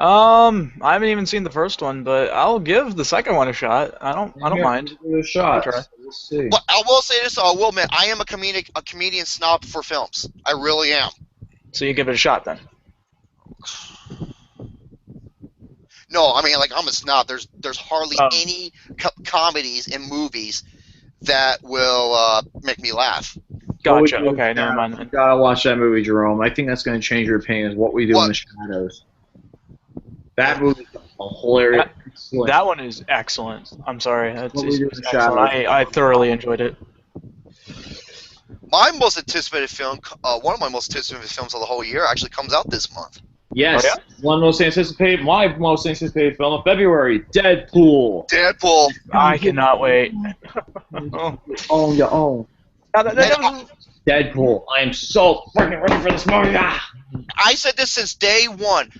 C: I haven't even seen the first one, but I'll give the second one a shot. I don't mind.
A: Give it a shot.
B: Let's see. But I will say this, I will admit, I am a comedian snob for films. I really am.
C: So you give it a shot then?
B: No, I mean, like, I'm a snob. There's hardly any comedies and movies that will make me laugh.
C: Gotcha. Okay, never mind.
A: You gotta watch that movie, Jerome. I think that's gonna change your opinion. Is What We Do in the Shadows. That movie is hilarious.
C: That one is excellent. I'm sorry. I thoroughly enjoyed it.
B: My most anticipated film, one of my most anticipated films of the whole year, actually comes out this month.
A: Yes, my most anticipated film of February, Deadpool.
C: I cannot wait.
A: Own your own. Deadpool. I am so freaking ready for this movie.
B: I said this since day one.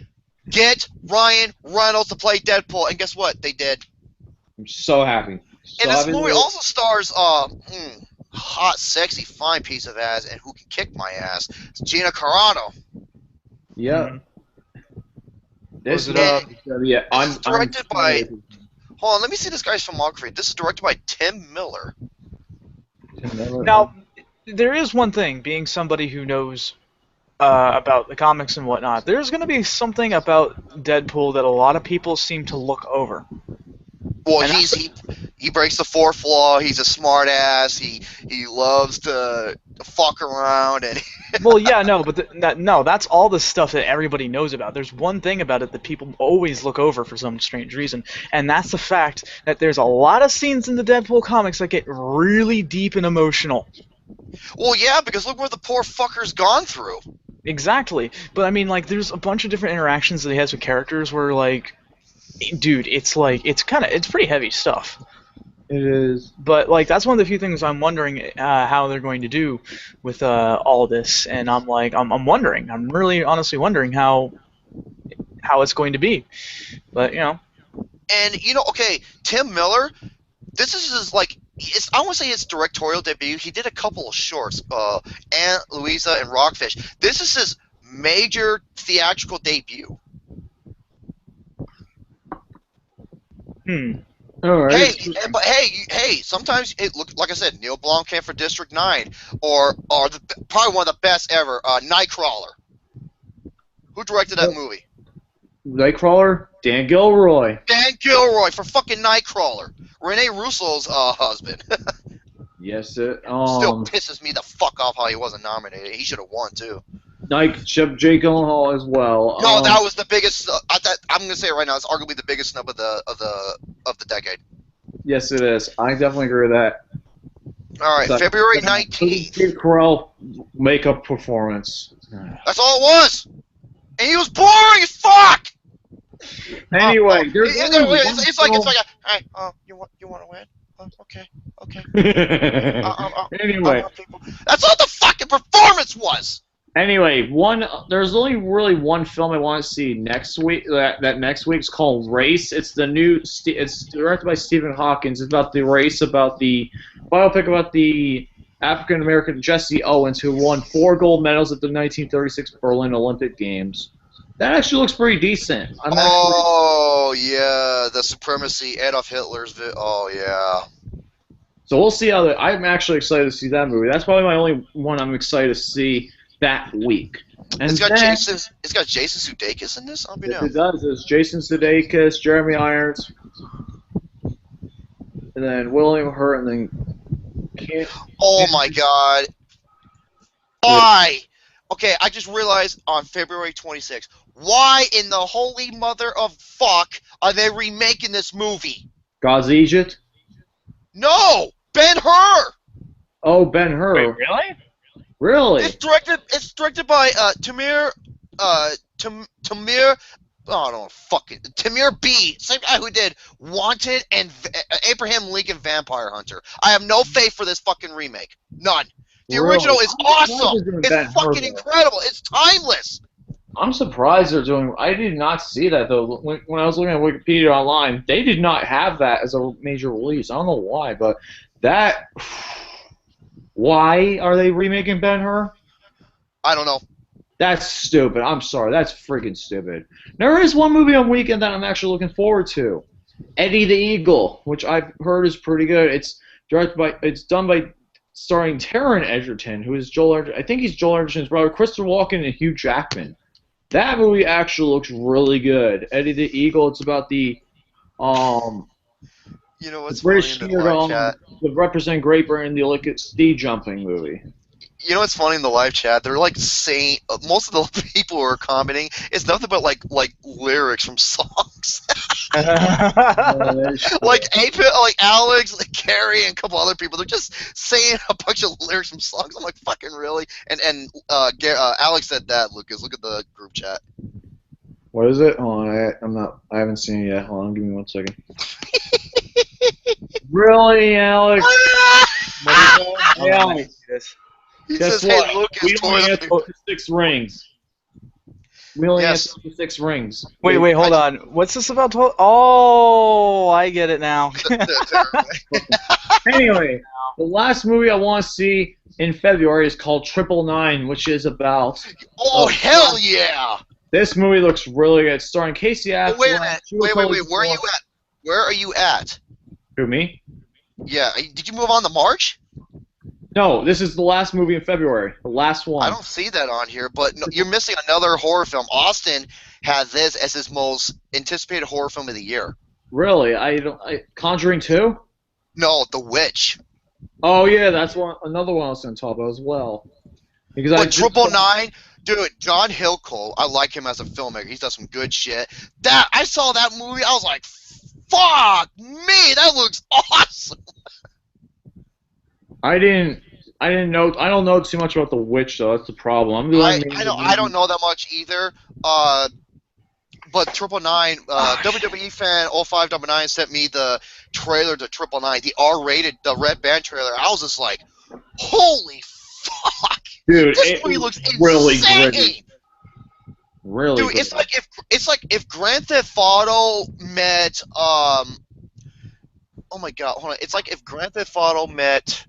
B: Get Ryan Reynolds to play Deadpool, and guess what? They did.
A: I'm so happy.
B: And this movie also stars hot, sexy, fine piece of ass, and who can kick my ass? It's Gina Carano.
A: Yeah.
B: This is directed by. Hold on, let me see this guy's filmography. This is directed by Tim Miller.
C: Now, there is one thing, being somebody who knows about the comics and whatnot. There's going to be something about Deadpool that a lot of people seem to look over.
B: Well, he breaks the fourth law. He's a smart ass. He loves to fuck around and.
C: Well, yeah, no, but that's all the stuff that everybody knows about. There's one thing about it that people always look over for some strange reason, and that's the fact that there's a lot of scenes in the Deadpool comics that get really deep and emotional.
B: Well, yeah, because look what the poor fucker's gone through.
C: Exactly, but I mean, like, there's a bunch of different interactions that he has with characters where, like, dude, it's pretty heavy stuff.
A: It is.
C: But, like, that's one of the few things I'm wondering how they're going to do with all of this, and I'm wondering. I'm really honestly wondering how it's going to be. But, you know.
B: And, okay, Tim Miller, this is his, like, I want to say his directorial debut. He did a couple of shorts, Aunt Louisa and Rockfish. This is his major theatrical debut.
A: All right.
B: Hey! Sometimes it look like I said, Neil Blomkamp for District 9, or probably one of the best ever, Nightcrawler. Who directed that movie?
A: Nightcrawler, Dan Gilroy.
B: Dan Gilroy for fucking Nightcrawler. Rene Russo's husband.
A: Yes, it.
B: Still pisses me the fuck off how he wasn't nominated. He should have won too.
A: Jake Gyllenhaal as well.
B: No, that was the biggest. I'm gonna say it right now. It's arguably the biggest snub of the decade.
A: Yes, it is. I definitely agree with that.
B: All right, February 19th.
A: Steve Carell makeup performance.
B: That's all it was, and he was boring as fuck.
A: Anyway, there's
B: it's like, hey, you want to win? Okay.
A: Anyway,
B: That's all the fucking performance was.
A: Anyway, there's only really one film I want to see next week. That next week's called Race. It's the new. It's directed by Stephen Hawkins. It's about the race, about the biopic about the African American Jesse Owens who won 4 gold medals at the 1936 Berlin Olympic Games. That actually looks pretty decent.
B: Yeah, the supremacy Adolf Hitler's. Oh yeah.
A: So we'll see how I'm actually excited to see that movie. That's probably my only one I'm excited to see that week. And
B: it's got Jason Sudeikis in this.
A: It does. It's Jason Sudeikis, Jeremy Irons, and then William Hurt, and then
B: Oh my God! Why? Okay, I just realized on February 26th. Why in the holy mother of fuck are they remaking this movie?
A: God's Egypt?
B: No, Ben-Hur.
A: Oh, Ben-Hur.
C: Wait, really?
A: Really?
B: It's directed by Tamir. Oh no, fucking Tamir B. Same guy who did Wanted and Abraham Lincoln Vampire Hunter. I have no faith for this fucking remake. None. The original is awesome. It's fucking incredible. It's timeless.
A: I'm surprised they're doing. I did not see that though. When I was looking at Wikipedia online, they did not have that as a major release. I don't know why, but that. Why are they remaking Ben-Hur?
B: I don't know.
A: That's stupid. I'm sorry. That's freaking stupid. There is one movie on weekend that I'm actually looking forward to, Eddie the Eagle, which I've heard is pretty good. It's done by starring Taron Egerton, who is Joel Egerton. I think he's Joel Egerton's brother, Christopher Walken, and Hugh Jackman. That movie actually looks really good. Eddie the Eagle. It's about the
B: You know what's
A: British
B: funny in the live chat?
A: To represent Great Britain in the Olympic ski jumping movie.
B: You know what's funny in the live chat? They're like saying most of the people who are commenting, it's nothing but like lyrics from songs. like Alex, like Carrie, and a couple other people. They're just saying a bunch of lyrics from songs. I'm like, fucking really? And Alex said that. Lucas, look at the group chat.
A: What is it? Hold on, I haven't seen it yet. Hold on, give me 1 second. Really, Alex? Hey, Alex.
B: He
A: Guess
B: says,
A: what?
B: hey, Lucas,
A: We only answered for 6 rings. We only answered for 6 rings.
C: Wait, hold on. What's this about? Oh, I get it now.
A: Anyway, the last movie I want to see in February is called 999, which is about...
B: Oh, hell yeah!
A: This movie looks really good. It's starring Casey Affleck.
B: Wait a minute. Wait. Where are you at? Where are you at?
A: Who, me?
B: Yeah. Did you move on to March?
A: No, this is the last movie in February. The last one.
B: I don't see that on here, but no, you're missing another horror film. Austin has this as his most anticipated horror film of the year.
A: Really? Conjuring 2?
B: No, The Witch.
A: Oh yeah, that's another one I was going to talk about as well. Because
B: but 999, dude, John Hillcole, I like him as a filmmaker. He's done some good shit. I saw that movie, I was like, fuck me, that looks awesome. I
A: don't know too much about The Witch though. That's the problem.
B: I don't know that much either. But 999, WWE fan 0599 sent me the trailer to 999, the R-rated, the Red Band trailer. I was just like, holy fuck,
A: dude!
B: This movie looks insane.
A: Really gritty. Really,
B: dude, gritty. It's like if Grand Theft Auto met oh my god, hold on. It's like if Grand Theft Auto met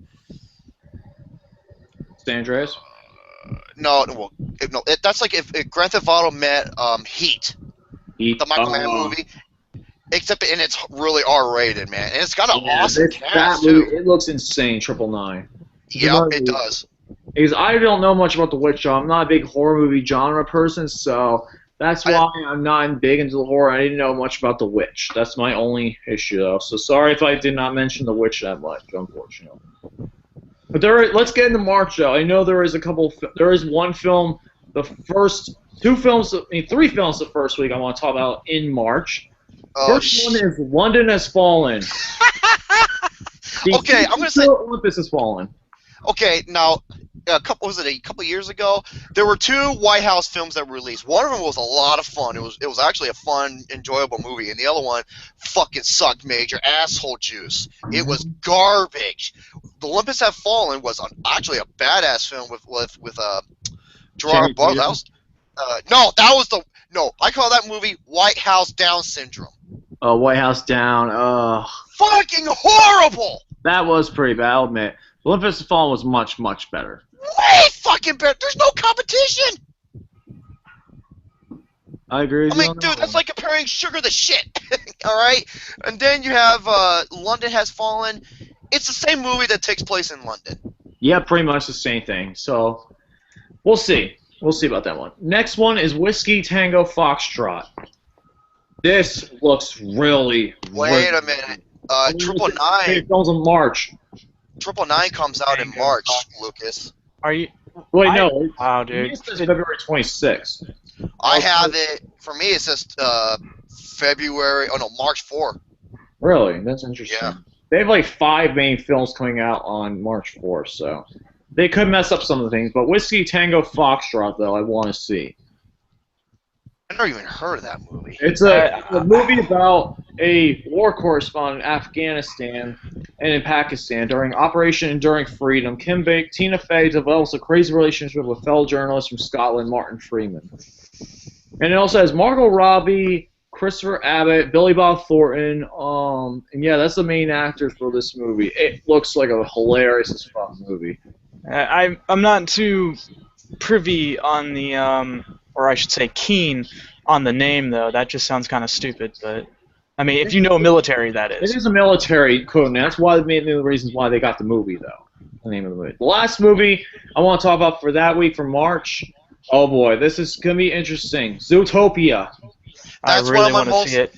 A: San Andreas.
B: That's like if Grand Theft Auto met Heat. The Michael Mann movie, except and it's really R-rated, man, and it's got an awesome cast too.
A: It looks insane, 999.
B: Yeah, it does.
A: Because I don't know much about The Witch, so I'm not a big horror movie genre person, so that's why I'm not big into the horror. I didn't know much about The Witch. That's my only issue, though. So sorry if I did not mention The Witch that much, unfortunately. But let's get into March, though. I know there is one film, three films the first week I want to talk about in March. First one is London Has Fallen.
B: Okay, I'm gonna say
A: Olympus Has Fallen.
B: Okay, now a couple years ago? There were two White House films that were released. One of them was a lot of fun. It was actually a fun, enjoyable movie, and the other one fucking sucked major asshole juice. It was garbage. The Olympus Have Fallen was actually a badass film with Gerard Butler. That was, I call that movie White House Down Syndrome.
A: White House Down.
B: Fucking horrible.
A: That was pretty bad, I'll admit. Olympus Has Fallen was much, much better.
B: Way fucking better. There's no competition.
A: I agree with you.
B: I mean, dude, that's like comparing Sugar the shit. All right? And then you have London Has Fallen. It's the same movie that takes place in London.
A: Yeah, pretty much the same thing. So, we'll see. We'll see about that one. Next one is Whiskey Tango Foxtrot. This looks really...
B: Wait a minute. 999.
A: It goes in March.
B: 999 comes out in March, Lucas.
C: Are you?
A: Wait, no.
C: Wow, dude.
A: It says February 26th.
B: I have it. For me, it says March 4.
A: Really? That's interesting.
B: Yeah.
A: They have like 5 main films coming out on March 4th, so they could mess up some of the things. But Whiskey Tango Foxtrot, though, I want to see.
B: I never even heard of that movie.
A: It's a movie about a war correspondent in Afghanistan and in Pakistan during Operation Enduring Freedom. Tina Fey develops a crazy relationship with fellow journalist from Scotland, Martin Freeman. And it also has Margot Robbie, Christopher Abbott, Billy Bob Thornton, and yeah, that's the main actors for this movie. It looks like a hilarious as fuck movie.
C: I'm not too privy on the or I should say keen on the name though. That just sounds kind of stupid, but I mean, if you know military, that is.
A: It is a military code name. That's one of the reasons why they got the movie, though. The name of the movie. The last movie I want to talk about for that week, for March. Oh boy, this is gonna be interesting. Zootopia.
C: I really want to see it.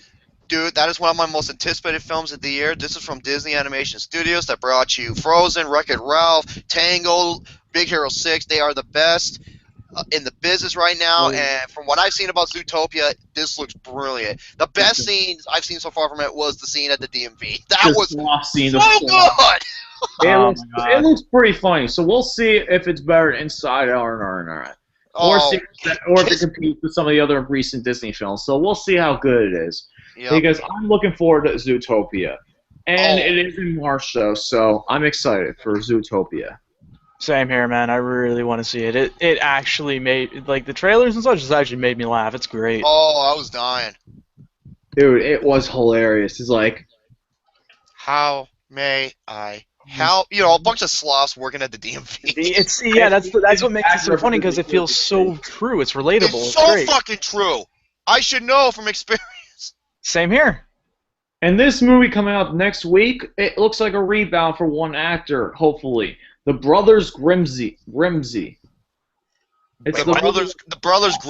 B: Dude, that is one of my most anticipated films of the year. This is from Disney Animation Studios that brought you Frozen, Wreck-It Ralph, Tango, Big Hero 6. They are the best in the business right now, and from what I've seen about Zootopia, this looks brilliant. The best scenes I've seen so far from it was the scene at the DMV. That was so good!
A: It looks pretty funny, so we'll see if it's better Inside Out or not. Or if it competes with some of the other recent Disney films. So we'll see how good it is. Yep. Because I'm looking forward to Zootopia. And it is in March, though, so I'm excited for Zootopia.
C: Same here, man. I really want to see it. It actually made, like, the trailers and such just actually made me laugh. It's great.
B: Oh, I was dying.
A: Dude, it was hilarious. It's like...
B: How may I... a bunch of sloths working at the DMV.
C: That's what makes it so funny, because it feels so true. It's relatable.
B: It's so fucking true. I should know from experience.
C: Same here.
A: And this movie coming out next week, it looks like a rebound for one actor, hopefully. The Brothers Grimsby. It's
B: the Brothers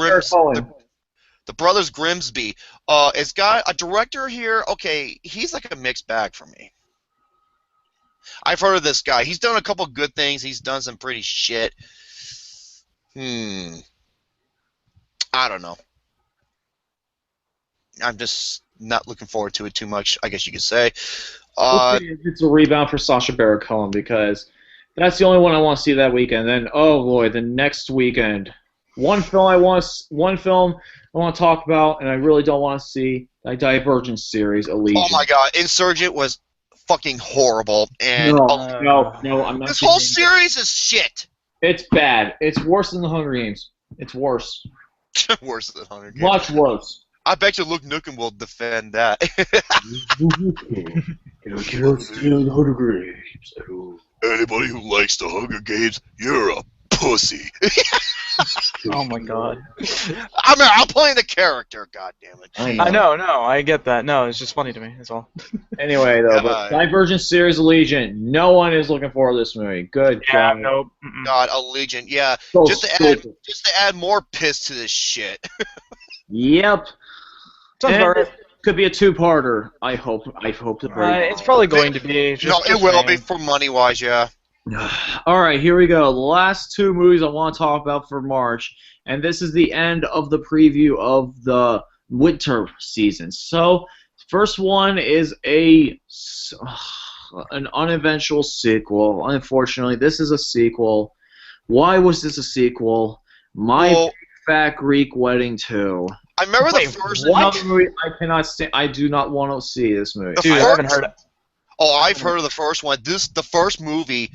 B: Grimsby. It's got a director here. Okay, he's like a mixed bag for me. I've heard of this guy. He's done a couple good things. He's done some pretty shit. I don't know. I'm just not looking forward to it too much, I guess you could say.
A: It's a rebound for Sacha Baron Cohen, because that's the only one I want to see that weekend. Then, oh boy, the next weekend, one film I want to talk about, and I really don't want to see, the Divergent series, Allegiant.
B: Oh my God, Insurgent was fucking horrible, and
A: no, I'm not.
B: This whole series is shit.
A: It's bad. It's worse than the Hunger Games. It's worse.
B: Worse than Hunger Games.
A: Much worse.
B: I bet you Luke Nukem will defend that. Anybody who likes the Hunger Games, you're a pussy.
C: Oh my God.
B: I'm playing the character, God damn it.
C: I know, I get that. No, it's just funny to me, that's all.
A: Anyway, though, but Divergent Series Allegiant, no one is looking forward to this movie. Good God.
C: Nope.
B: God, Allegiant, yeah.
A: So
B: just to add more piss to this shit.
A: Yep. Could be a two-parter. I hope.
C: It's probably going to be.
B: It will be for money-wise, yeah.
A: All right, here we go. The last two movies I want to talk about for March, and this is the end of the preview of the winter season. So, first one is an uneventful sequel. Unfortunately, this is a sequel Why was this a sequel? My
B: Well,
A: Big Fat Greek Wedding 2.
B: I remember
C: Wait,
B: the first.
C: what?
A: Another movie I cannot stand. I do not want to see this movie.
B: The
C: Dude, I
B: first-
C: haven't heard it.
B: Oh, I've heard of the first one. The first movie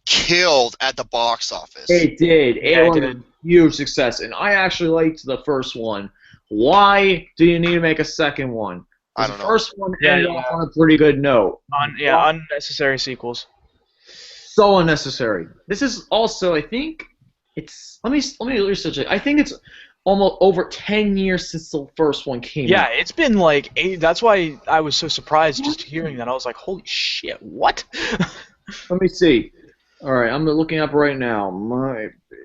B: killed at the box office.
A: It did.
C: Yeah,
A: It
C: it
A: was
C: did.
A: a huge success, and I actually liked the first one. Why do you need to make a second one?
B: I
A: 'Cause
B: don't
A: the
B: know.
A: first one
C: Yeah,
A: ended
C: yeah.
A: off on a pretty good note.
C: Unnecessary sequels.
A: So unnecessary. This is also, I think, it's. Let me research it. I think it's almost over 10 years since the first one came
C: Yeah,
A: out.
C: it's been like 8. That's why I was so surprised just hearing that. I was like, holy shit, what?
A: Let me see. All right, I'm looking up right now. My big.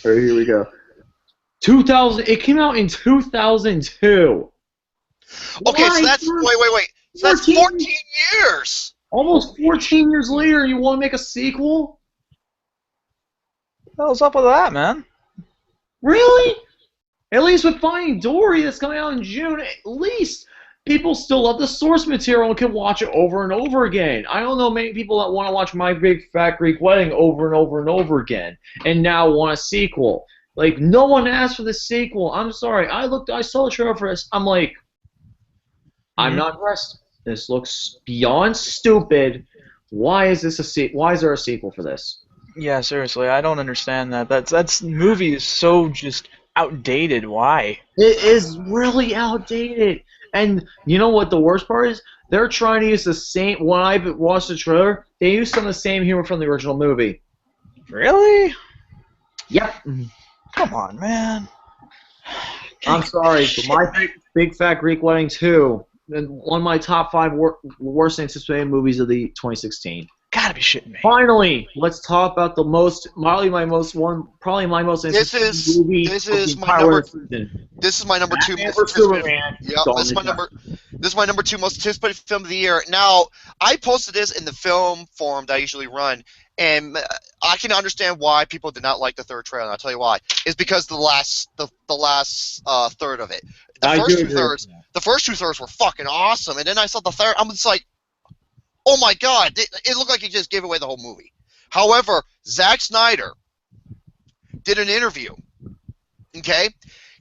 A: All right, here we go. 2000. It came out in 2002.
B: Okay, so
A: Why?
B: that's wait. So that's
A: 14
B: 14 years.
A: Almost 14 years later, you want to make a sequel?
C: What the hell's up with that, man?
A: Really? At least with Finding Dory that's coming out in June, at least people still love the source material and can watch it over and over again. I don't know many people that want to watch My Big Fat Greek Wedding over and over and over again and now want a sequel. Like, no one asked for the sequel. I'm sorry. I saw the trailer for this. I'm like, I'm not impressed. This looks beyond stupid. Why is Why is there a sequel for this?
C: Yeah, seriously, I don't understand that. That's movie is so just outdated. Why?
A: It is really outdated. And you know what the worst part is? They're trying to use the same. When I watched the trailer, they used some of the same humor from the original movie.
C: Really?
A: Yep.
C: Come on, man.
A: I'm sorry, but My Big Fat Greek Wedding 2, one of my top 5 worst anticipated movies of the 2016.
C: Gotta be shitting me.
A: Finally, let's talk about probably my most anticipated movie.
B: This
A: of the
B: is my
A: entire
B: number.
A: season.
B: This is my number 2
A: Batman
B: most
A: vs.
B: anticipated.
A: Superman.
B: Yeah,
A: Dawn
B: this is
A: of
B: my
A: the
B: number. This is my number 2 most anticipated film of the year. Now, I posted this in the film forum that I usually run, and I can understand why people did not like the third trailer. And I'll tell you why. It's because the last third of it. The first two thirds were fucking awesome, and then I saw the third. I'm just like, oh my god! It looked like he just gave away the whole movie. However, Zack Snyder did an interview. Okay,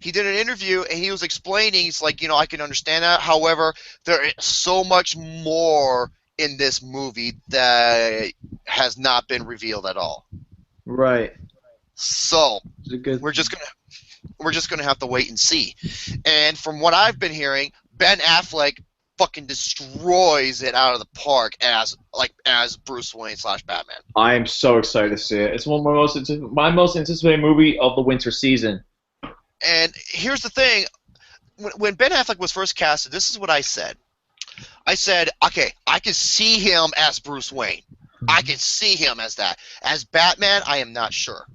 B: he did an interview and he was explaining. He's like, I can understand that. However, there is so much more in this movie that has not been revealed at all.
A: Right.
B: So
A: Good.
B: we're just gonna have to wait and see. And from what I've been hearing, Ben Affleck fucking destroys it out of the park as Bruce Wayne / Batman.
A: I am so excited to see it. It's one of my most anticipated movie of the winter season.
B: And here's the thing: when Ben Affleck was first casted, this is what I said. I said, okay, I can see him as Bruce Wayne. I can see him as that. As Batman, I am not sure.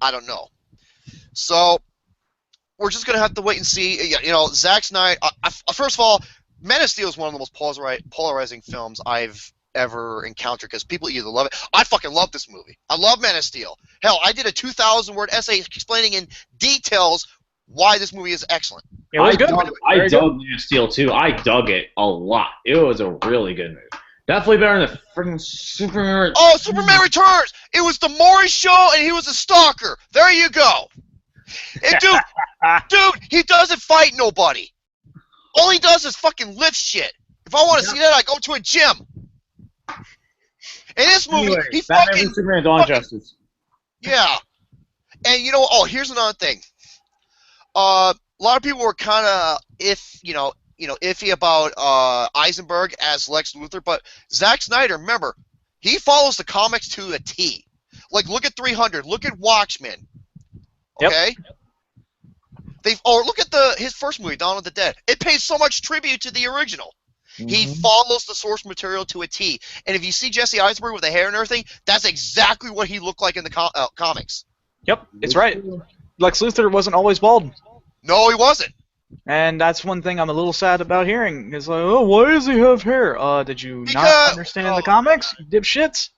B: I don't know. So we're just gonna have to wait and see. Zack Snyder. First of all, Man of Steel is one of the most polarizing films I've ever encountered because people either love it. I fucking love this movie. I love Man of Steel. Hell, I did a 2,000-word essay explaining in details why this movie is excellent.
C: It was good.
A: I dug Man of Steel too. I dug it a lot. It was a really good movie. Definitely better than freaking Superman.
B: Oh, Superman Returns! It was the Maury show, and he was a stalker. There you go. And dude, he doesn't fight nobody. All he does is fucking lift shit. If I want to see that, I go to a gym. In this movie,
A: Anyway,
B: he
A: Batman
B: fucking
A: vs. Superman: Dawn of Justice.
B: yeah. And here's another thing. A lot of people were kind of iffy about Eisenberg as Lex Luthor, but Zack Snyder, remember, he follows the comics to a T. Like, look at 300, look at Watchmen. Okay? Yep. Look at his first movie, Dawn of the Dead. It pays so much tribute to the original. Mm-hmm. He follows the source material to a T. And if you see Jesse Eisenberg with the hair and everything, that's exactly what he looked like in the comics.
C: Yep, it's right. Lex Luthor wasn't always bald.
B: No, he wasn't.
C: And that's one thing I'm a little sad about hearing. It's like, oh, why does he have hair? Did you not understand the comics, dipshits?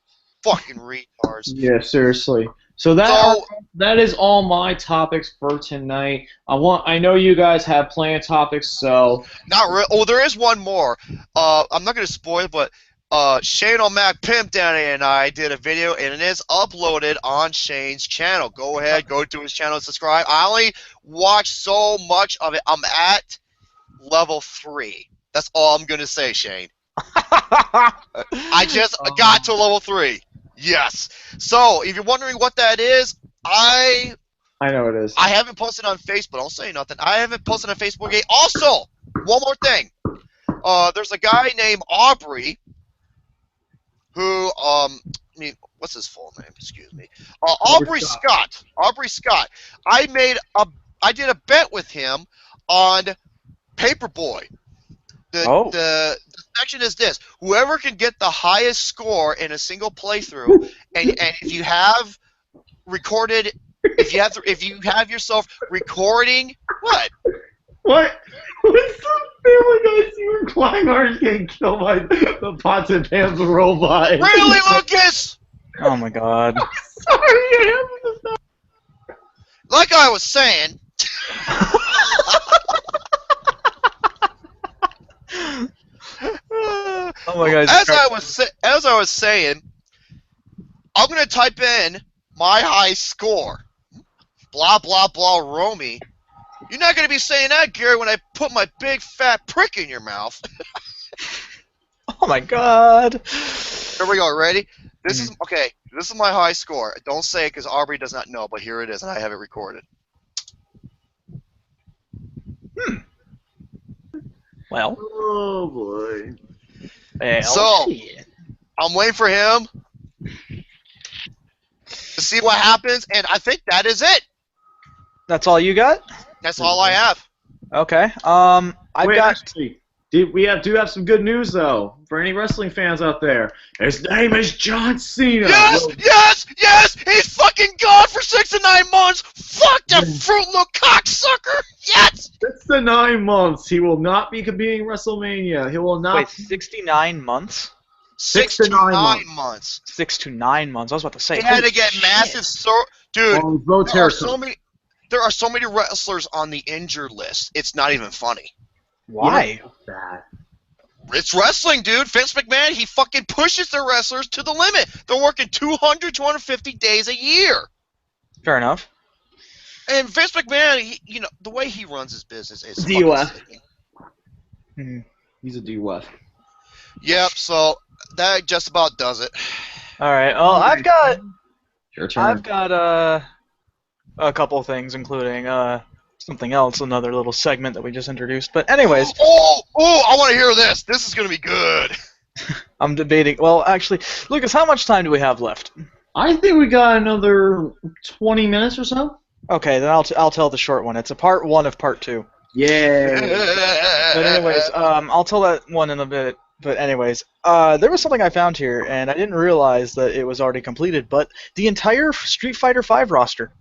B: Fucking retards.
A: Yeah, seriously. So that is all my topics for tonight. I know you guys have plenty of topics, so
B: not really. Oh, there is one more. I'm not going to spoil, but Shane O'Mac Pimp Danny and I did a video, and it is uploaded on Shane's channel. Go ahead, go to his channel and subscribe. I only watched so much of it. I'm at level 3. That's all I'm gonna say, Shane. I just got to level 3. Yes. So if you're wondering what that is, I
A: know it is.
B: I haven't posted on Facebook. Don't say nothing. I haven't posted on Facebook yet. Also, one more thing. There's a guy named Aubrey who, I mean, what's his full name? Excuse me. Aubrey Scott. Aubrey Scott. I did a bet with him on Paperboy. The section is this: whoever can get the highest score in a single playthrough, and if you have recorded, if you have yourself recording, what?
A: What? What's the Family Guy scene where Kleinhart's getting killed by the Pots and Pans robot?
B: Really, Lucas?
C: Oh my god.
A: Sorry, I have to stop.
B: Like I was saying.
C: Oh my god.
B: As I was saying, I'm gonna type in my high score. Blah blah blah, Romy. You're not gonna be saying that, Gary, when I put my big fat prick in your mouth.
C: Oh my god.
B: Here we go. Ready? This is okay. This is my high score. Don't say it because Aubrey does not know, but here it is, and I have it recorded.
C: Well.
A: Oh boy.
C: Well,
B: so
C: shit.
B: I'm waiting for him to see what happens, and I think that is it.
C: That's all you got?
B: That's all I have.
C: Okay.
A: Actually, we do have some good news though for any wrestling fans out there. His name is John Cena.
B: Yes! He's fucking gone for 6 to 9 months. Fuck that fruit look cocksucker. Yes.
A: 6 to 9 months. He will not be competing in WrestleMania. He will not.
C: Wait, 69 months?
B: 6 to 9 months.
C: 6 to 9 months. I was about to say.
B: He had to get massive. Dude, there are so many wrestlers on the injured list. It's not even funny.
C: Why?
B: It's wrestling, dude. Vince McMahon, he fucking pushes the wrestlers to the limit. They're working 200, 250 days a year.
C: Fair enough.
B: And Vince McMahon, the way he runs his business is
A: DUF. He's a DUF.
B: Yep, so that just about does it.
C: All right. Well, I've got
A: Your turn.
C: I've got a couple of things, including something else, another little segment that we just introduced. But anyways.
B: Oh! I want to hear this. This is gonna be good.
C: I'm debating. Well, actually, Lucas, how much time do we have left?
A: I think we got another 20 minutes or so.
C: Okay, then I'll tell the short one. It's a part 1 of part 2.
A: Yeah.
C: But anyways, I'll tell that one in a bit. But anyways, there was something I found here, and I didn't realize that it was already completed. But the entire Street Fighter V roster.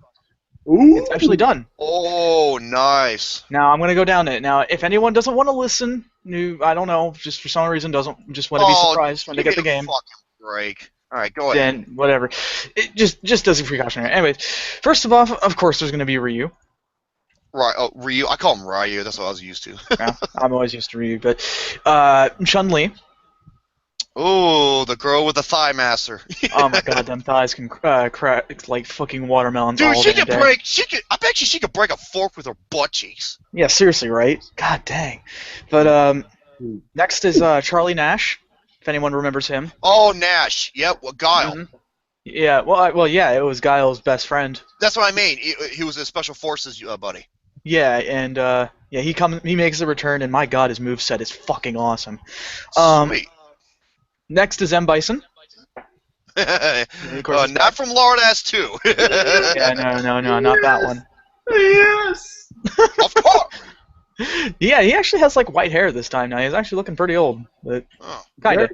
A: Ooh.
C: It's actually done.
B: Oh, nice.
C: Now I'm gonna go down it. Now, if anyone doesn't want to listen, I don't know, just for some reason just want to be surprised when they get the game.
B: Fucking break. All right, go ahead.
C: Then whatever. It just as a precautionary. Anyways, first of course, there's gonna be Ryu.
B: Right. Oh, Ryu. I call him Ryu. That's what I was used to.
C: Yeah, I'm always used to Ryu, but Chun-Li.
B: Oh, the girl with the thigh master.
C: Oh my god, them thighs can crack like fucking watermelons.
B: Dude,
C: all
B: she
C: day
B: could
C: day.
B: break. I bet you she could break a fork with her butt cheeks.
C: Yeah, seriously, right? God dang. But next is Charlie Nash. If anyone remembers him.
B: Oh, Nash. Yep. Well, Guile.
C: Mm-hmm. Yeah. Well, yeah. It was Guile's best friend.
B: That's what I mean. He was a special forces buddy.
C: Yeah, and he makes a return, and my god, his moveset is fucking awesome.
B: Sweet.
C: Next is M. Bison.
B: Not from Lord Ass 2.
C: Yeah, no, not that one.
A: Yes.
B: Of course.
C: Yeah, he actually has like white hair this time now. He's actually looking pretty old, but kind of.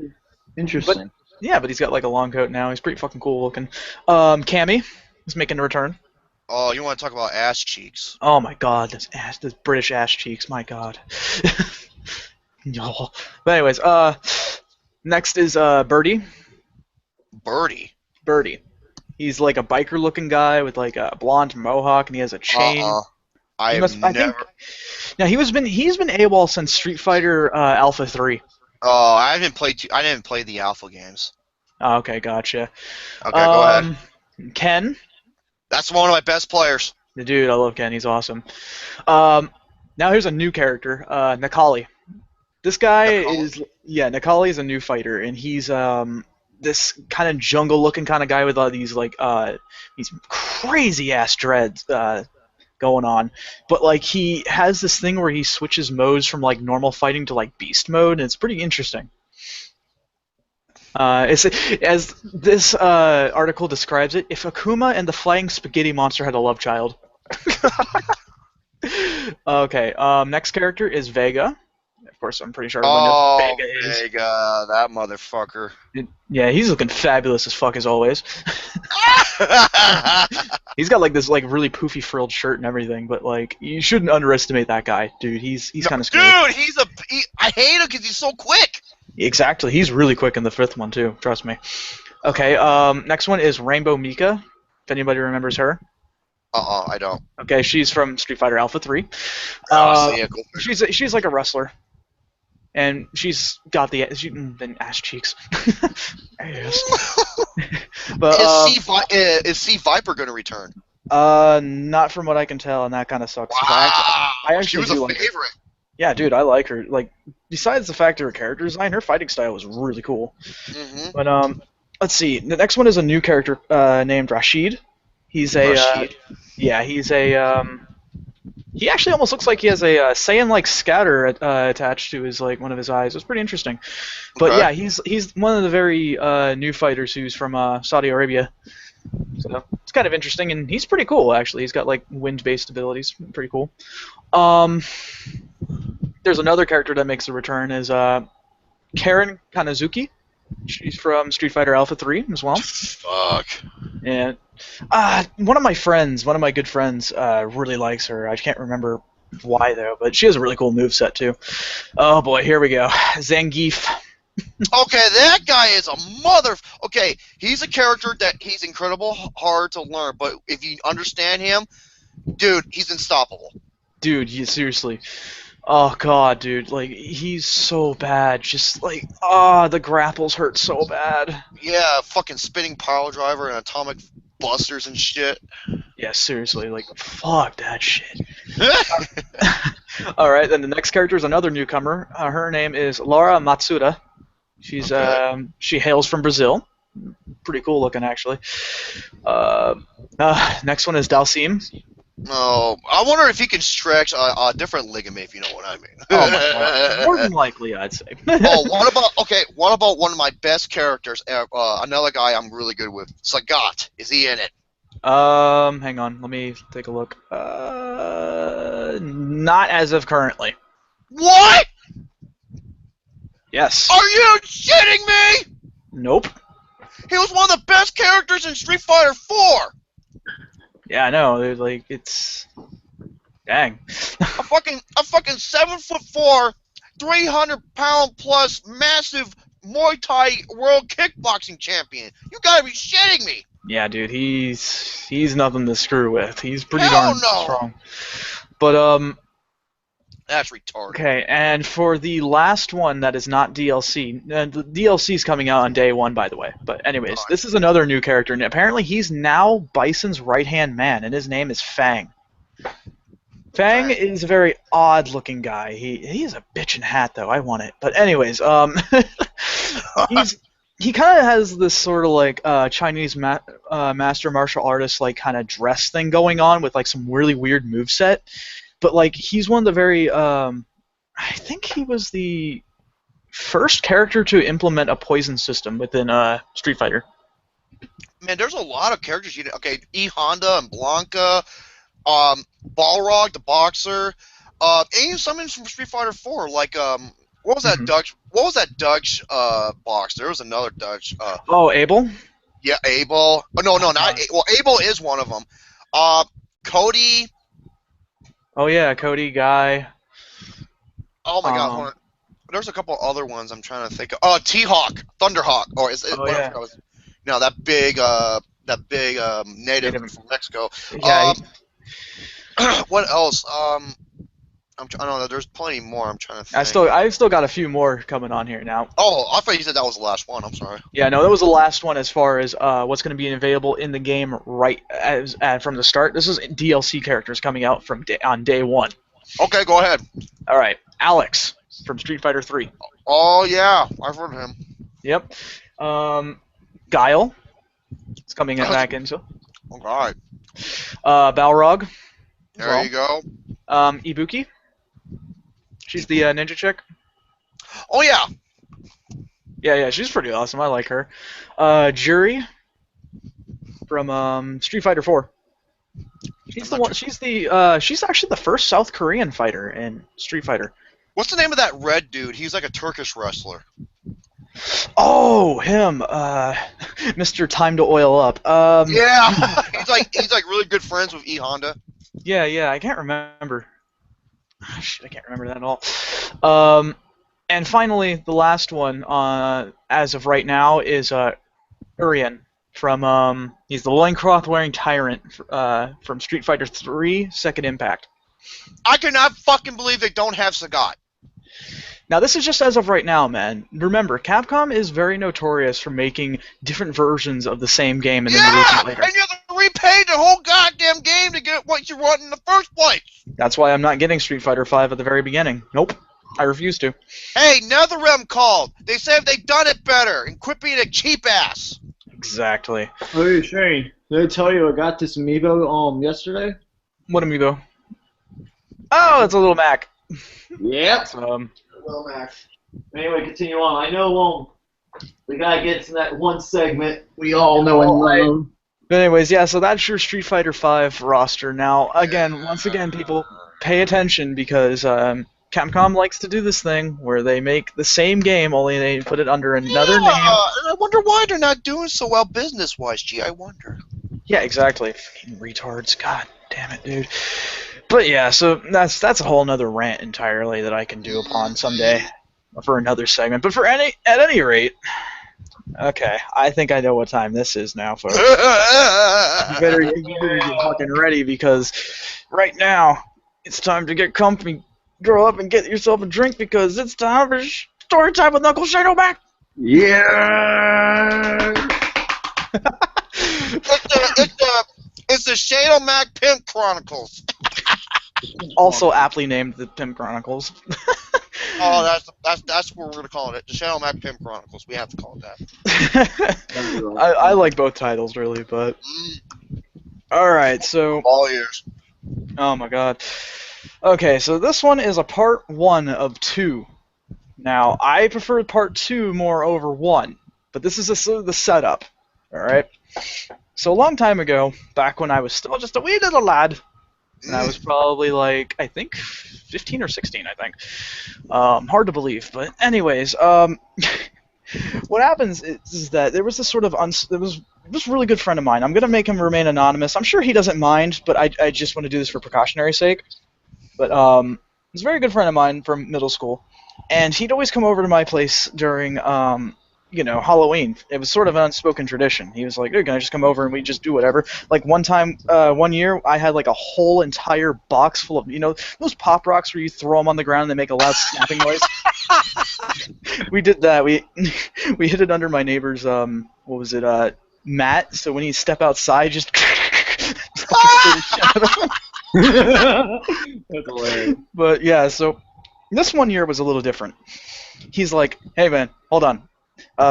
A: Interesting.
C: But he's got like a long coat now. He's pretty fucking cool looking. Cammy is making a return.
B: Oh, you want to talk about ass cheeks?
C: Oh my god, this British ass cheeks. My god. No. But anyways, next is Birdie. Birdie. He's like a biker-looking guy with like a blonde mohawk, and he has a chain.
B: He's been
C: AWOL since Street Fighter Alpha 3.
B: Oh, I didn't play the alpha games.
C: Oh, okay, gotcha.
B: Okay, go ahead.
C: Ken,
B: That's one of my best players.
C: the dude, I love Ken. He's awesome. Now here's a new character, Nakali. This guy Nakali is a new fighter, and he's this kind of jungle-looking kind of guy with these crazy ass dreads going on. But like he has this thing where he switches modes from like normal fighting to like beast mode, and it's pretty interesting. As this article describes it, if Akuma and the flying spaghetti monster had a love child. Okay, next character is Vega. Of course, I'm pretty sure everyone knows who Vega is.
B: Vega, that motherfucker.
C: Yeah, he's looking fabulous as fuck as always. He's got like this like really poofy frilled shirt and everything, but like you shouldn't underestimate that guy, dude. He's kind of scary.
B: Dude, I hate him because he's so quick.
C: Exactly, he's really quick in the fifth one too. Trust me. Okay, next one is Rainbow Mika. If anybody remembers her.
B: I don't.
C: Okay, she's from Street Fighter Alpha 3. She's like a wrestler. And she's got the ass cheeks. But
B: is C Viper going to return?
C: Not from what I can tell, and that kind of sucks.
B: Wow,
C: I actually
B: she was
C: do
B: a
C: like
B: favorite.
C: her. Yeah, dude, I like her. Like, besides the fact of her character design, her fighting style was really cool.
B: Mm-hmm.
C: But let's see. The next one is a new character named Rashid. He's a he actually almost looks like he has a Saiyan-like scatter attached to his one of his eyes. It's pretty interesting. But yeah, he's one of the very new fighters who's from Saudi Arabia. So it's kind of interesting, and he's pretty cool actually. He's got like wind-based abilities, pretty cool. There's another character that makes a return is Karen Kanazuki. She's from Street Fighter Alpha 3 as well.
B: Fuck.
C: Yeah. One of my good friends, really likes her. I can't remember why though, but she has a really cool moveset too. Oh boy, here we go. Zangief.
B: Okay, that guy is a mother. Okay, he's a character that he's incredible hard to learn, but if you understand him, dude, he's unstoppable.
C: Dude, seriously. Oh god, dude, like he's so bad. Just like the grapples hurt so bad.
B: Yeah, fucking spinning pile driver and atomic busters and shit.
C: Yeah, seriously, like fuck that shit. All right, then the next character is another newcomer. Her name is Laura Matsuda. She's she hails from Brazil. Pretty cool looking actually. Next one is Dalsim.
B: Oh, I wonder if he can stretch a different ligament, if you know what I mean.
C: Oh my god. More than likely, I'd say.
B: What about one of my best characters? Another guy I'm really good with, Sagat. Is he in it?
C: Hang on, let me take a look. Not as of currently.
B: What?
C: Yes.
B: Are you shitting me?
C: Nope.
B: He was one of the best characters in Street Fighter 4.
C: Yeah, I know. Dude, like it's dang.
B: a fucking 7'4", 300-pound plus massive Muay Thai world kickboxing champion. You gotta be shitting me.
C: Yeah, dude, he's nothing to screw with. He's pretty
B: Hell
C: darn
B: no.
C: strong. But
B: that's retarded.
C: okay, and for the last one that is not DLC, the DLC is coming out on day 1, by the way. But anyways, this is another new character, and apparently he's now Bison's right-hand man, and his name is Fang. Fang is a very odd-looking guy. He has a bitchin' hat, though. I want it. But anyways, he kind of has this sort of like Chinese master martial artist like kind of dress thing going on with like some really weird moveset. But like he's one of the very I think he was the first character to implement a poison system within Street Fighter.
B: Man, there's a lot of characters. E Honda and Blanca, Balrog the boxer, even something from Street Fighter 4. Like what was that Dutch? What was that Dutch boxer? There was another Dutch.
C: Abel.
B: Yeah, Abel. Oh, no, not well. Abel is one of them. Cody.
C: Oh yeah, Cody Guy.
B: Oh my God, there's a couple other ones I'm trying to think of. Oh, T-Hawk, Thunderhawk, or is it?
C: Yeah.
B: No, that big native from Mexico.
C: Yeah.
B: What else? I don't know. There's plenty more. I'm trying to think.
C: I've still got a few more coming on here now.
B: Oh, I thought you said that was the last one. I'm sorry.
C: Yeah, no, that was the last one as far as what's going to be available in the game from the start. This is DLC characters coming out on day one.
B: Okay, go ahead.
C: All right, Alex from Street Fighter 3.
B: Oh yeah, I've heard of him.
C: Yep. Guile. It's coming back into.
B: Oh god.
C: Balrog.
B: There you go.
C: Ibuki. She's the ninja chick.
B: Oh yeah.
C: Yeah, she's pretty awesome. I like her. Juri from Street Fighter 4. She's the one. She's actually the first South Korean fighter in Street Fighter.
B: What's the name of that red dude? He's like a Turkish wrestler.
C: Oh, him. Mr. Time to Oil Up.
B: Yeah. he's like really good friends with E Honda.
C: Yeah. I can't remember. Shit, I can't remember that at all. And finally, the last one, as of right now, is Urien from he's the loincloth-wearing tyrant from Street Fighter 3: Second Impact.
B: I cannot fucking believe they don't have Sagat.
C: Now, this is just as of right now, man. Remember, Capcom is very notorious for making different versions of the same game and then releasing it later.
B: And you have to repay the whole goddamn game to get what you want in the first place.
C: That's why I'm not getting Street Fighter 5 at the very beginning. Nope. I refuse to.
B: Hey, NetherRealm called. They said they've done it better and quit being a cheap ass.
C: Exactly.
A: Hey, Shane, did I tell you I got this amiibo yesterday?
C: What amiibo? Oh, it's a little Mac.
A: Yep.
C: Little
A: Mac. Anyway, continue on. I know we gotta get to that one segment we all know and love.
C: But anyways, yeah, so that's your Street Fighter 5 roster. Now, once again, people, pay attention because Capcom likes to do this thing where they make the same game, only they put it under another name.
B: I wonder why they're not doing so well business-wise. Gee, I wonder.
C: Yeah, exactly. Fucking retards. God damn it, dude. But yeah, so that's a whole nother rant entirely that I can do upon someday for another segment. But at any rate, okay, I think I know what time this is now, folks. You better get fucking ready because right now it's time to get comfy, grow up, and get yourself a drink because it's time for story time with Knuckles Shadow back.
A: Yeah.
B: It's the Shadow Mac Pimp Chronicles.
C: Also aptly named the Pimp Chronicles.
B: Oh, that's what we're gonna call it. The Shadow Mac Pimp Chronicles. We have to call it that.
C: I like both titles really, but all right. So
B: all ears.
C: Oh my god. Okay, so this one is a part 1 of 2. Now I prefer part 2 more over 1, but this is the setup. All right. So a long time ago, back when I was still just a wee little lad. And I was probably like, I think, 15 or 16, I think. Hard to believe, but anyways, what happens is that there was this sort of there was this really good friend of mine. I'm gonna make him remain anonymous. I'm sure he doesn't mind, but I just want to do this for precautionary sake. But he's a very good friend of mine from middle school, and he'd always come over to my place during Halloween. It was sort of an unspoken tradition. He was like, "Dude, can I just come over and we just do whatever?" Like one time, one year, I had like a whole entire box full of, those pop rocks where you throw them on the ground and they make a loud snapping noise. We did that. We hid it under my neighbor's mat. So when he step outside, just
A: That's hilarious.
C: But yeah, so this one year was a little different. He's like, "Hey man, hold on.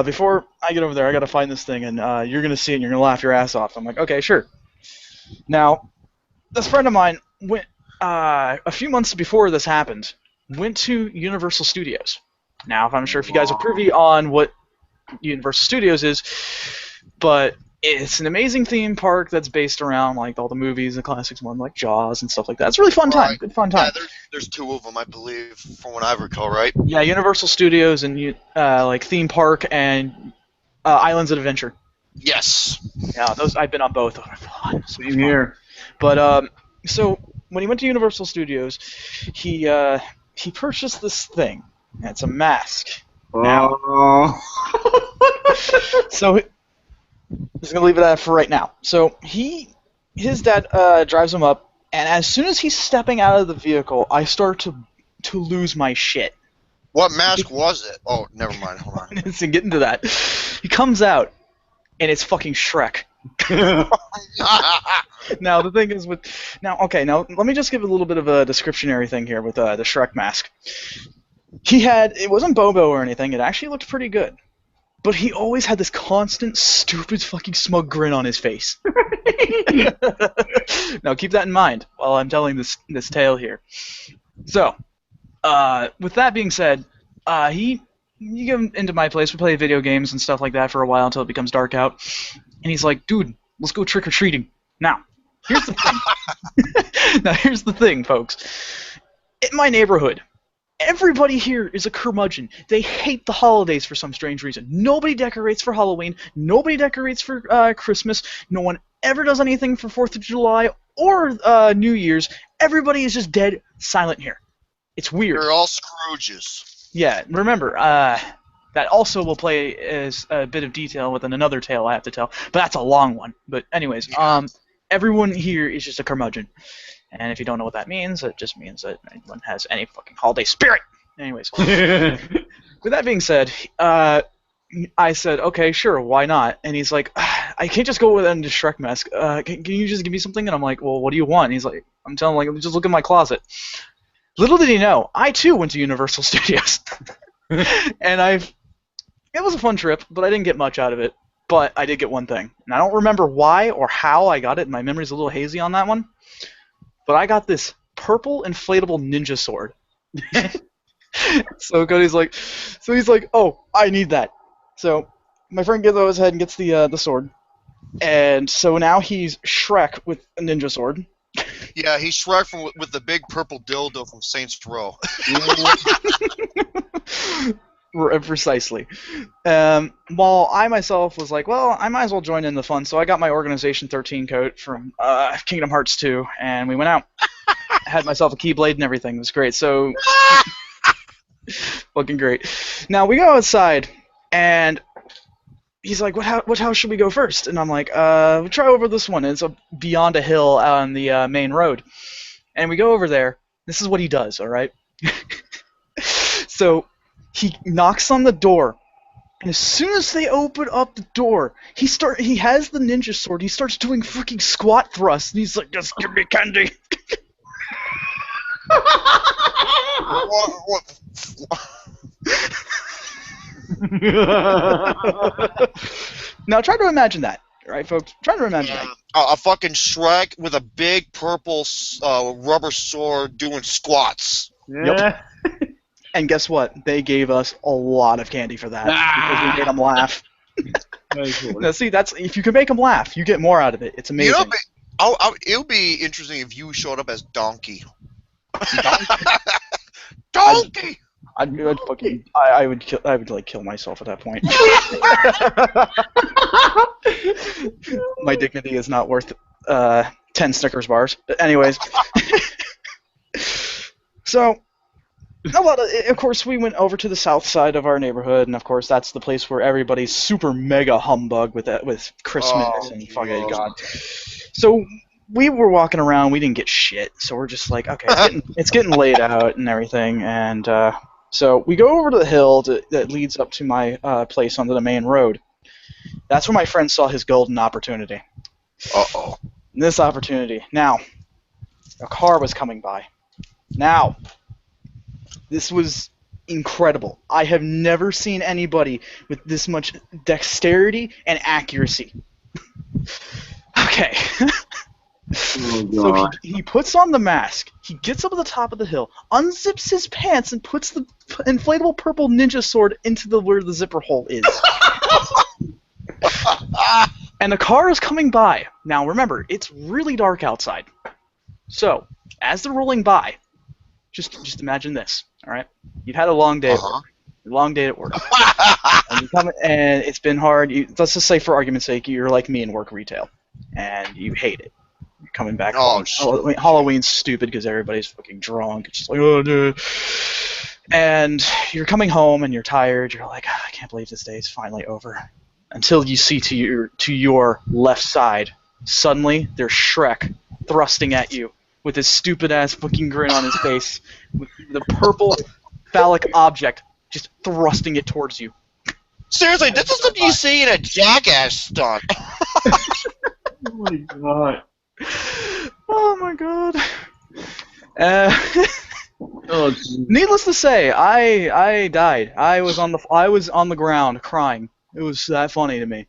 C: Before I get over there, I gotta find this thing, and you're gonna see it, and you're gonna laugh your ass off." I'm like, "Okay, sure." Now, this friend of mine went a few months before this happened. Went to Universal Studios. Now, I'm not sure if you guys are privy on what Universal Studios is, but it's an amazing theme park that's based around like all the movies and classics, one like Jaws and stuff like that. It's a really fun time. Good fun time.
B: Yeah, there's 2 of them, I believe, from what I recall, right?
C: Yeah, Universal Studios and like theme park and Islands of Adventure.
B: Yes.
C: Yeah, those I've been on both.
A: Same here.
C: But so when he went to Universal Studios, he purchased this thing. It's a mask. Now, so I'm just gonna leave it at for right now. So his dad drives him up And as soon as he's stepping out of the vehicle, I start to lose my shit.
B: What mask was it? Oh, never mind. Hold on.
C: To get into that, he comes out, and it's fucking Shrek. Now the thing is now let me just give a little bit of a descriptionary thing here with the Shrek mask. It wasn't Bobo or anything. It actually looked pretty good, but he always had this constant, stupid, fucking smug grin on his face. Now keep that in mind while I'm telling this tale here. So, with that being said, you get into my place. We play video games and stuff like that for a while until it becomes dark out. And he's like, dude, let's go trick-or-treating. Now, here's the thing. Now, here's the thing, folks. In my neighborhood, everybody here is a curmudgeon. They hate the holidays for some strange reason. Nobody decorates for Halloween. Nobody decorates for Christmas. No one ever does anything for 4th of July or New Year's. Everybody is just dead silent here. It's weird.
B: They're all Scrooges.
C: Yeah, remember, that also will play as a bit of detail within another tale I have to tell, but that's a long one. But anyways, everyone here is just a curmudgeon. And if you don't know what that means, it just means that no one has any fucking holiday spirit. Anyways, with that being said, I said, okay, sure, why not? And he's like, I can't just go with the Shrek mask. Can you just give me something? And I'm like, well, what do you want? And he's like, I'm telling him, like, just look in my closet. Little did he know, I too went to Universal Studios. And it was a fun trip, but I didn't get much out of it. But I did get one thing. And I don't remember why or how I got it. My memory's a little hazy on that one. But I got this purple inflatable ninja sword. So Cody's like, oh, I need that. So my friend gets out his head and gets the sword. And so now he's Shrek with a ninja sword.
B: Yeah, he's Shrek with the big purple dildo from Saints Row.
C: Precisely. While I myself was like, well, I might as well join in the fun, so I got my Organization 13 coat from Kingdom Hearts 2, and we went out. Had myself a Keyblade and everything. It was great. So, fucking great. Now, we go outside, and he's like, what house should we go first? And I'm like, we'll try over this one. It's beyond a hill on the main road. And we go over there. This is what he does, all right? So he knocks on the door, and as soon as they open up the door, he has the ninja sword. He starts doing freaking squat thrusts, and he's like, just give me candy.
B: What?
C: Now try to imagine that, all right, folks? Try to imagine that.
B: A fucking Shrek with a big purple rubber sword doing squats.
A: Yeah.
C: Yep. And guess what? They gave us a lot of candy for that because we made them laugh. Now, see, that's if you can make them laugh, you get more out of it. It's amazing.
B: It would be interesting if you showed up as Donkey. Donkey.
C: I would like kill myself at that point. My dignity is not worth 10 Snickers bars. But anyways, so. Of course, we went over to the south side of our neighborhood, and of course, that's the place where everybody's super mega humbug with Christmas and fucking God. So we were walking around, we didn't get shit, so we're just like, okay, it's getting laid out and everything, and so we go over to the hill that leads up to my place onto the main road. That's where my friend saw his golden opportunity.
B: Uh-oh.
C: This opportunity. Now, a car was coming by. Now, this was incredible. I have never seen anybody with this much dexterity and accuracy. Okay. So he puts on the mask. He gets up at the top of the hill, unzips his pants, and puts the inflatable purple ninja sword into where the zipper hole is. And the car is coming by. Now remember, it's really dark outside. So, as they're rolling by, just imagine this, all right? You've had a long day at work. Long day at work. And it's been hard. Let's just say, for argument's sake, you're like me in work retail, and you hate it. You're coming back home. Halloween's stupid because everybody's fucking drunk. It's just like, oh, dude. And you're coming home, and you're tired. You're like, I can't believe this day is finally over. Until you see to your left side, suddenly there's Shrek thrusting at you with his stupid ass fucking grin on his face, with the purple phallic object just thrusting it towards you.
B: Seriously, this is something you see in a Jackass stunt.
A: Oh my god.
C: Oh my god.
A: Oh, geez.
C: Needless to say, I died. I was on the ground crying. It was that funny to me.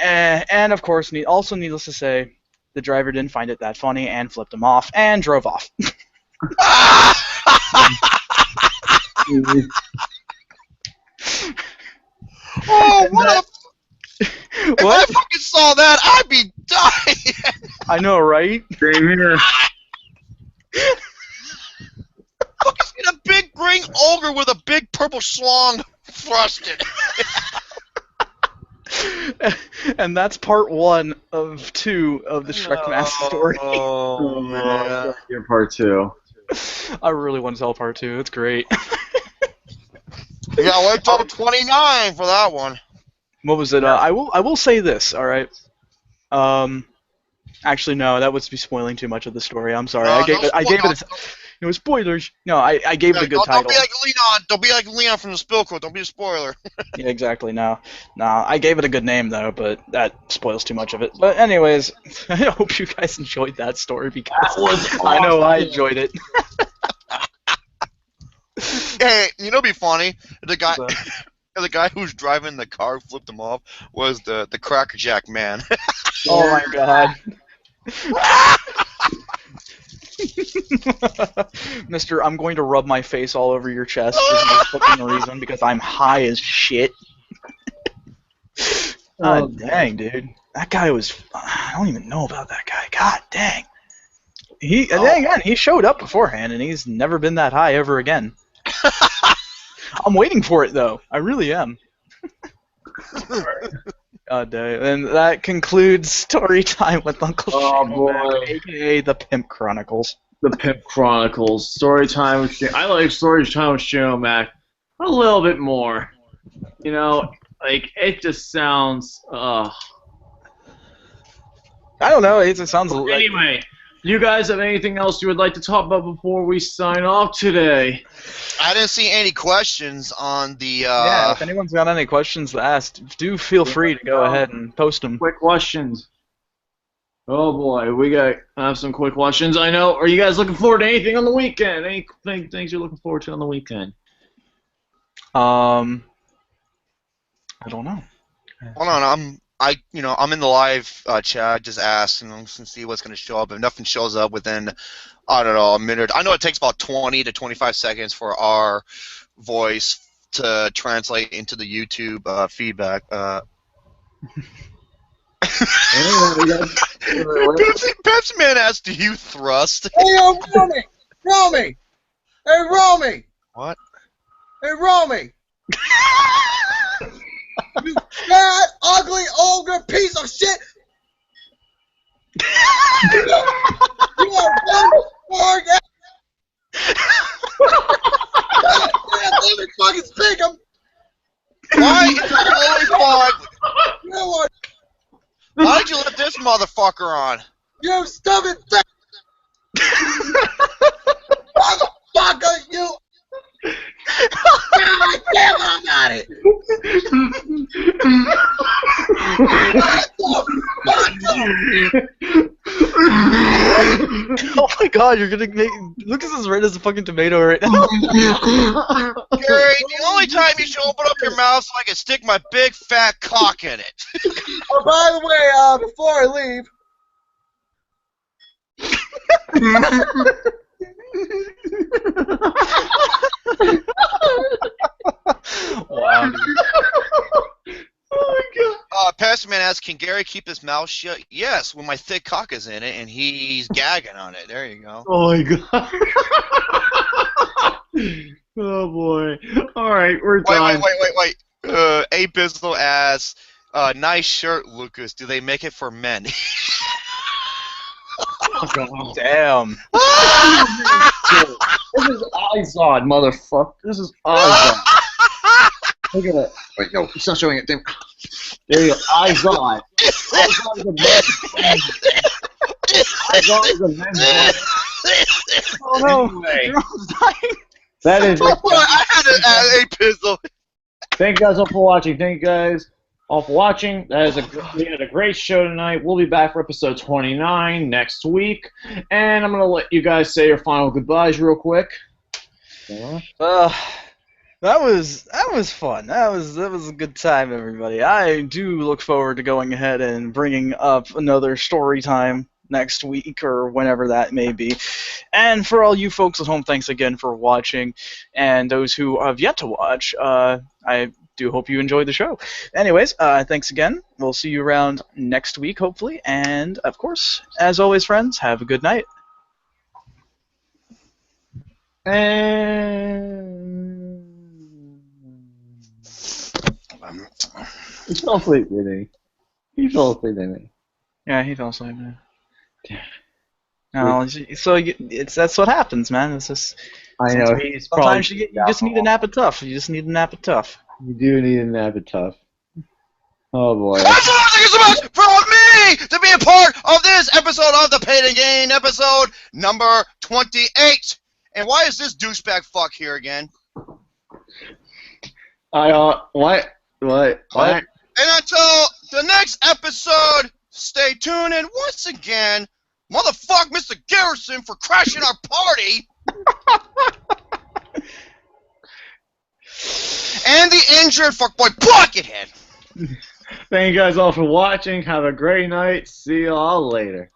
C: And of course, also needless to say, the driver didn't find it that funny and flipped him off and drove off.
B: Oh, what If I
C: What?
B: fucking saw that, I'd be dying.
C: I know, right?
A: Same here.
B: Fucking seen a big green ogre with a big purple schlong thrusted.
C: And that's part 1 of 2 of the Shrek Mass story.
B: Oh, man.
A: Your part 2.
C: I really want to tell part 2. It's great.
B: You gotta wait till 29 for that one.
C: What was it? I will say this. All right. Actually, no, that would be spoiling too much of the story. I'm sorry. I gave it. No spoilers. No, I gave it a good title.
B: Don't be like Leon. Don't be like Leon from the Spill Quote. Don't be a spoiler.
C: Yeah, exactly. No, I gave it a good name though, but that spoils too much of it. But anyways, I hope you guys enjoyed that story because I know I enjoyed it.
B: Hey, you know, it'd be funny. The guy who's driving the car who flipped him off was the Cracker Jack man.
C: Oh my god. Mister, I'm going to rub my face all over your chest for no fucking reason because I'm high as shit. God dang, dude. That guy was... I don't even know about that guy. God dang. He showed up beforehand, and he's never been that high ever again. I'm waiting for it, though. I really am. God dang. And that concludes Story Time with Uncle Shane, a.k.a. The Pimp Chronicles.
A: The Pimp Chronicles. Story Time with Shane. I like Story Time with Shane Mac a little bit more. You know, like, it just sounds...
C: I don't know. It sounds like...
A: Anyway, you guys have anything else you would like to talk about before we sign off today?
B: I didn't see any questions on the...
C: Yeah, if anyone's got any questions to ask, do feel free to go ahead and post them.
A: Quick questions. Oh boy, we have some quick questions. I know. Are you guys looking forward to anything on the weekend? Any things you're looking forward to on the weekend?
C: I don't know.
B: Hold on, I'm in the live chat. Just ask and see what's going to show up. If nothing shows up within, I don't know, a minute. I know it takes about 20 to 25 seconds for our voice to translate into the YouTube feedback. Pepsi Man asked, "Do you thrust?"
D: Hey, yo, Romy! Romy! Hey, Romy!
B: What?
D: Hey, Romy! You fat, ugly, ogre piece of shit! You are one pork ass! Let me fucking speak him!
B: Why is it only fun?
D: You know what?
B: Why'd you let this motherfucker on?
D: You stupid fat motherfucker, you! God damn it, I got it!
C: Oh my god, you're gonna make Lucas is red as a fucking tomato right now.
B: Gary, the only time you should open up your mouth so I can stick my big fat cock in it.
D: Oh, by the way, before I leave,
C: Wow.
A: Oh my god.
B: Pastor Man asks, can Gary keep his mouth shut? Yes, when my thick cock is in it and he's gagging on it. There you go.
A: Oh my god. Oh boy. Alright, we're done.
B: Wait. A Bizzle asks, nice shirt, Lucas. Do they make it for men?
A: Oh, god.
C: Damn.
A: This is Izod, motherfucker. This is Izod. Look at it. Wait, no, it's not showing it. Damn. There you go. Izod. Izod is a man. Izod is a man.
C: Oh no!
A: Anyway.
C: Jerome's dying.
A: That is it.
B: I had to add a pizzle.
A: Thank you guys all for watching. Thank you guys all for watching. We had a great show tonight. We'll be back for episode 29 next week. And I'm going to let you guys say your final goodbyes real quick.
C: That was fun. That was a good time, everybody. I do look forward to going ahead and bringing up another story time next week or whenever that may be. And for all you folks at home, thanks again for watching. And those who have yet to watch, I do hope you enjoyed the show. Anyways, thanks again. We'll see you around next week, hopefully. And, of course, as always, friends, have a good night.
A: And... He fell asleep, didn't he? He fell asleep, didn't he?
C: Yeah, he fell asleep, man. No, so that's what happens, man. It's just
A: I know, he's
C: sometimes
A: probably...
C: you just need a nap of tough. You just need a nap of tough.
A: You do need a nap of tough. Oh, boy.
B: Thank you so much for me to be a part of this episode of the Pain and Gain, episode number 28. And why is this douchebag fuck here again?
A: What?
B: And until the next episode, stay tuned. And once again, motherfuck Mr. Garrison for crashing our party. And the injured fuckboy Buckethead.
A: Thank you guys all for watching. Have a great night. See you all later.